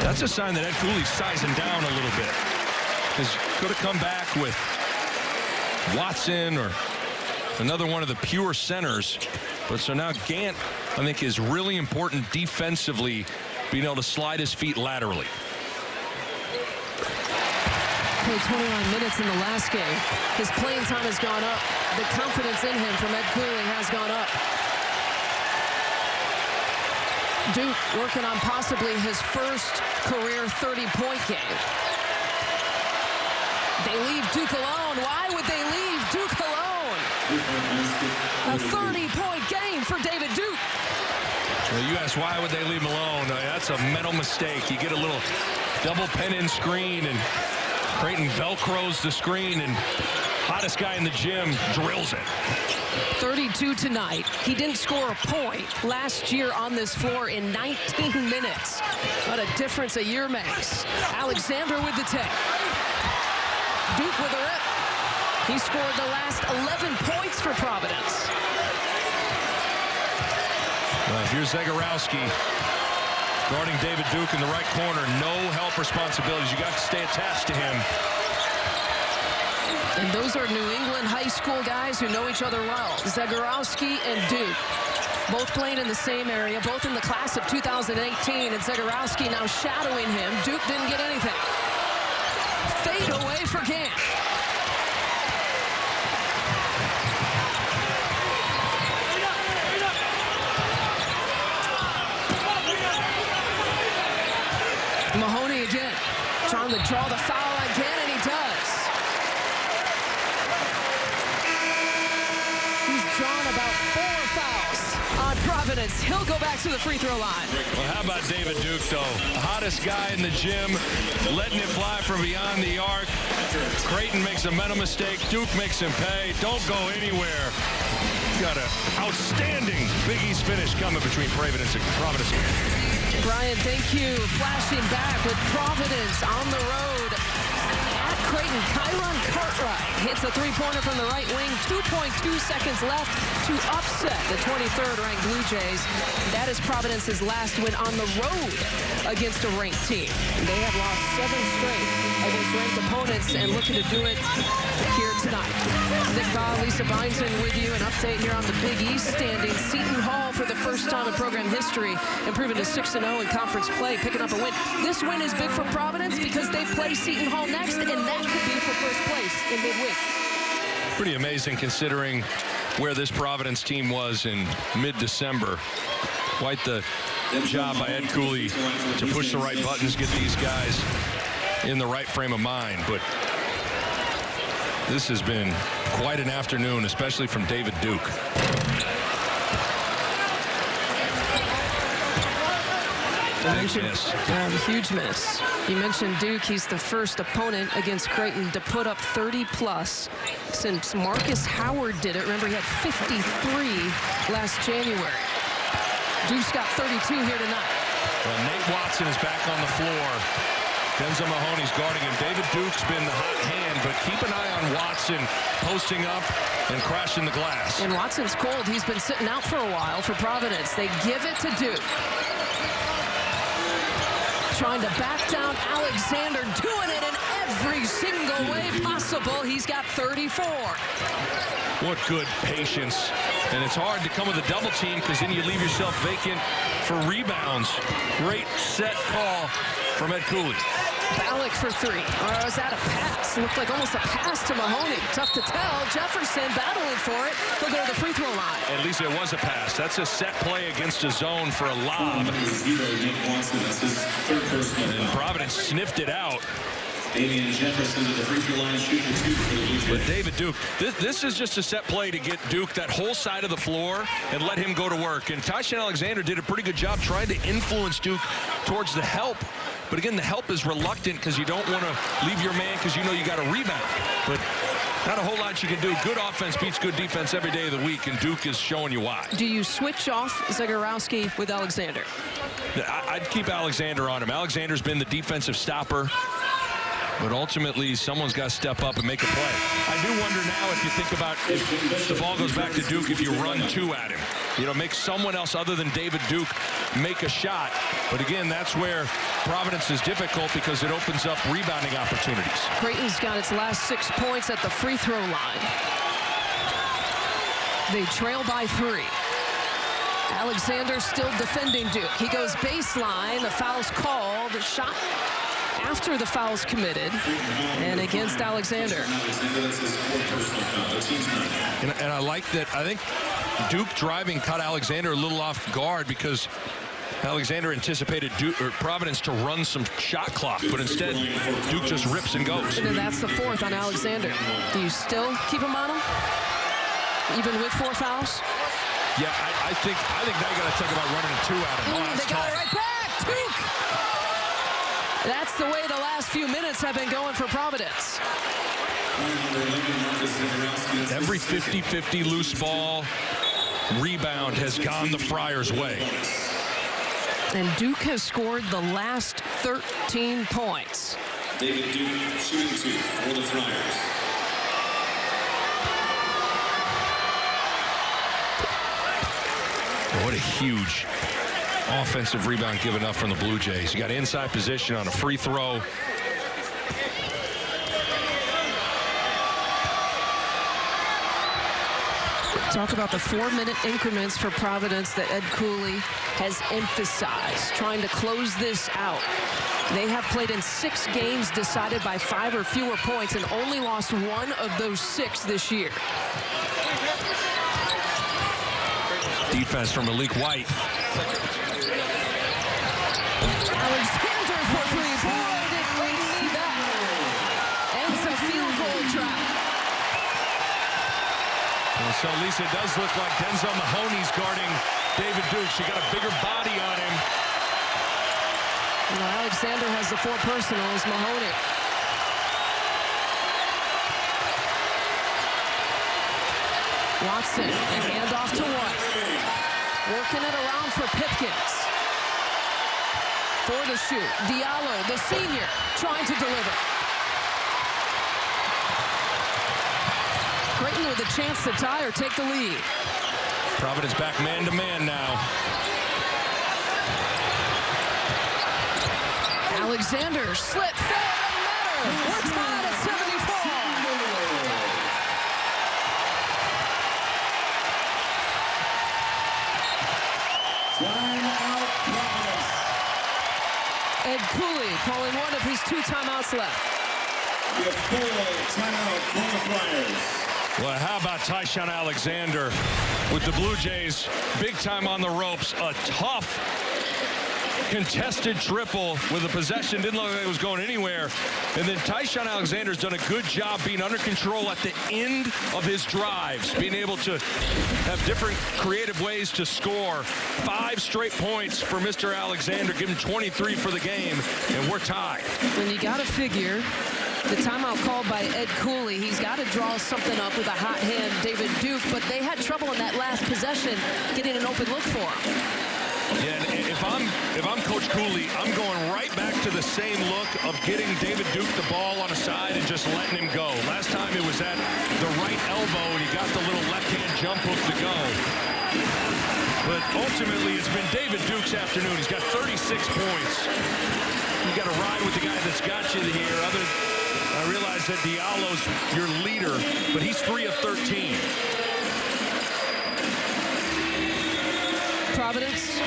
that's a sign that Ed Cooley's sizing down a little bit. Because could have come back with Watson or another one of the pure centers. But so now Gant, I think, is really important defensively, being able to slide his feet laterally. Played 29 minutes in the last game. His playing time has gone up. The confidence in him from Ed Cooley has gone up. Duke working on possibly his first career 30-point game. They leave Duke alone. Why would they leave Duke alone? A 30-point game for David Duke. Well, you ask why would they leave him alone? That's a mental mistake. You get a little double pen-in screen, and Creighton velcros the screen, and hottest guy in the gym drills it. 32 tonight. He didn't score a point last year on this floor in 19 minutes. What a difference a year makes. Alexander with the take. Duke with a rip. He scored the last 11 points for Providence. Well, if you're Zegarowski guarding David Duke in the right corner, no help responsibilities. You got to stay attached to him. And those are New England high school guys who know each other well. Zegarowski and Duke, both playing in the same area, both in the class of 2018. And Zegarowski now shadowing him. Duke didn't get anything. Fade away for Gant. Mahoney again, trying to draw the foul again, and he does. He's drawn about 4 fouls on Providence. He'll go back to the free throw line. Well, how about David Duke, though? The hottest guy in the gym, letting it fly from beyond the arc. Creighton makes a mental mistake. Duke makes him pay. Don't go anywhere. Got an outstanding Big East finish coming between Providence and Providence. Brian, thank you. Flashing back with Providence on the road at Creighton. Kyron Cartwright hits a three-pointer from the right wing. 2.2 seconds left to upset the 23rd ranked Blue Jays. That is Providence's last win on the road against a ranked team. They have lost 7 straight against ranked opponents and looking to do it here tonight. Nick Baugh, Lisa Byington with you. An update here on the Big East standings. Seton Hall for the first time in program history, improving to 6-0 in conference play, picking up a win. This win is big for Providence because they play Seton Hall next, and that could be for first place in midweek. Pretty amazing considering where this Providence team was in mid-December. Quite the job by Ed Cooley to push the right buttons, get these guys in the right frame of mind. But this has been quite an afternoon, especially from David Duke. Big miss. Huge miss. You mentioned Duke. He's the first opponent against Creighton to put up 30-plus since Marcus Howard did it. Remember, he had 53 last January. Duke's got 32 here tonight. Well, Nate Watson is back on the floor. Denzel Mahoney's guarding him. David Duke's been the hot hand, but keep an eye on Watson posting up and crashing the glass. And Watson's cold. He's been sitting out for a while for Providence. They give it to Duke. Trying to back down Alexander, doing it in every single way possible. He's got 34. What good patience. And it's hard to come with a double team because then you leave yourself vacant for rebounds. Great set call from Ed Cooley. Ballack for three. Or was that a pass? It looked like almost a pass to Mahoney. Tough to tell. Jefferson battling for it. He'll go to the free throw line. At least it was a pass. That's a set play against a zone for a lob. And Providence sniffed it out. Damian Jefferson to the free throw line, shooting 2 for the Blue Jays. But David Duke, this is just a set play to get Duke that whole side of the floor and let him go to work. And Tyshawn Alexander did a pretty good job trying to influence Duke towards the help. But again, the help is reluctant because you don't want to leave your man because you know you got a rebound. But not a whole lot you can do. Good offense beats good defense every day of the week, and Duke is showing you why. Do you switch off Zegarowski with Alexander? I'd keep Alexander on him. Alexander's been the defensive stopper. But ultimately, someone's got to step up and make a play. I do wonder now if you think about if the ball goes back to Duke, if you run two at him. You know, make someone else other than David Duke make a shot. But again, that's where Providence is difficult because it opens up rebounding opportunities. Creighton's got its last 6 points at the free throw line. They trail by 3. Alexander still defending Duke. He goes baseline. The foul's called. The shot after the foul's committed and against Alexander. And I like that. I think Duke driving caught Alexander a little off guard because Alexander anticipated Providence to run some shot clock, but instead Duke just rips and goes. And that's the 4th on Alexander. Do you still keep him on him, even with 4 fouls? Yeah, I think now you got to think about running a 2 at him. They got it right back. Duke. That's the way the last few minutes have been going for Providence. Every 50-50 loose ball rebound has gone the Friars' way. And Duke has scored the last 13 points. David Duke shooting 2 for the Friars. What a huge offensive rebound given up from the Blue Jays. You got inside position on a free throw. Talk about the 4-minute increments for Providence that Ed Cooley has emphasized, trying to close this out. They have played in 6 games decided by 5 or fewer points and only lost 1 of those 6 this year. Defense from Malik White. Alexander for 3. Boy, did we need that. And some field goal trap. And so, Lisa, it does look like Denzel Mahoney's guarding David Duke. She got a bigger body on him. You know, Alexander has the 4 personals. Mahoney. Watson, handoff to White. Working it around for Pipkins. For the shoot, Diallo, the senior, trying to deliver. Creighton with a chance to tie or take the lead. Providence back man-to-man now. Alexander, slip, fail, doesn't matter. We're tied at 74. Timeout, Providence. Ed Cooley calling one of his 2 timeouts left. We have full timeout for the Flyers. Well, how about Tyshawn Alexander with the Blue Jays? Big time on the ropes. A tough contested triple with a possession. Didn't look like it was going anywhere. And then Tyshawn Alexander's done a good job being under control at the end of his drives, being able to have different creative ways to score. 5 straight points for Mr. Alexander, give him 23 for the game, and we're tied. And you got to figure the timeout called by Ed Cooley, he's got to draw something up with a hot hand, David Duke, but they had trouble in that last possession getting an open look for him. Yeah, and if I'm Coach Cooley, I'm going right back to the same look of getting David Duke the ball on a side and just letting him go. Last time it was at the right elbow and he got the little left-hand jump hook to go. But ultimately, it's been David Duke's afternoon. He's got 36 points. You got to ride with the guy that's got you here. I realize that Diallo's your leader, but he's 3 of 13. Providence,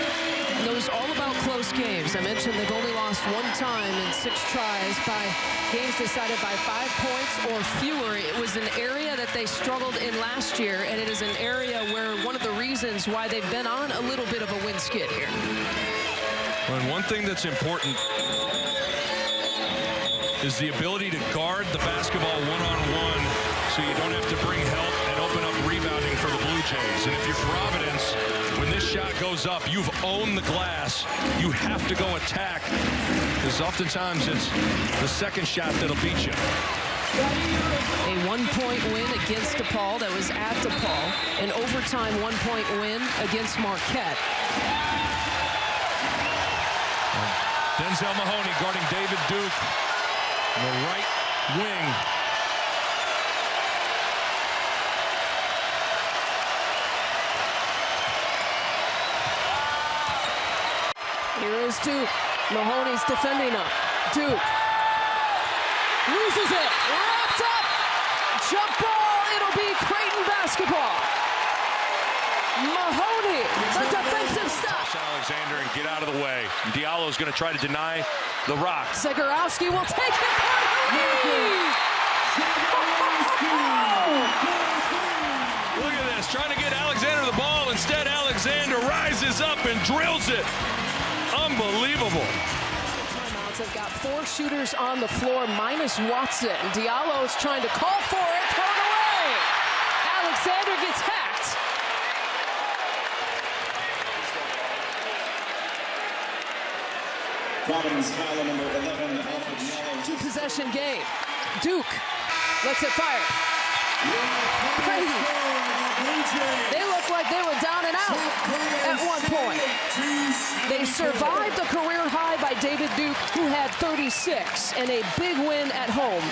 no was all about close games. I mentioned they've only lost one time in 6 tries by games decided by 5 points or fewer. It was an area that they struggled in last year, and it is an area where one of the reasons why they've been on a little bit of a win skid here. Well, and one thing that's important is the ability to guard the basketball one-on-one so you don't have to bring help and open up rebounding for the Blue Jays. And if you're Providence, when this shot goes up, you've owned the glass. You have to go attack, because oftentimes it's the second shot that'll beat you. A 1-point win against DePaul. That was at DePaul. An overtime 1-point win against Marquette. Denzel Mahoney guarding David Duke on the right wing. Here is Duke. Mahoney's defending him. Duke loses it. Wrapped up. Jump ball. It'll be Creighton basketball. Mahoney, the defensive stop. Alexander and get out of the way. Diallo's going to try to deny the rock. Zegarowski will take it for the lead. Look at this, trying to get Alexander the ball. Instead, Alexander rises up and drills it. Unbelievable. Timeouts. They've got 4 shooters on the floor, minus Watson. Diallo's trying to call for it, thrown away. Alexander gets hacked. Providence foul number 11, Alfred Diallo. 2-possession game. Duke lets it fire. Creighton. They look like they were down and out at one point. They survived a career high by David Duke, who had 36, and a big win at home.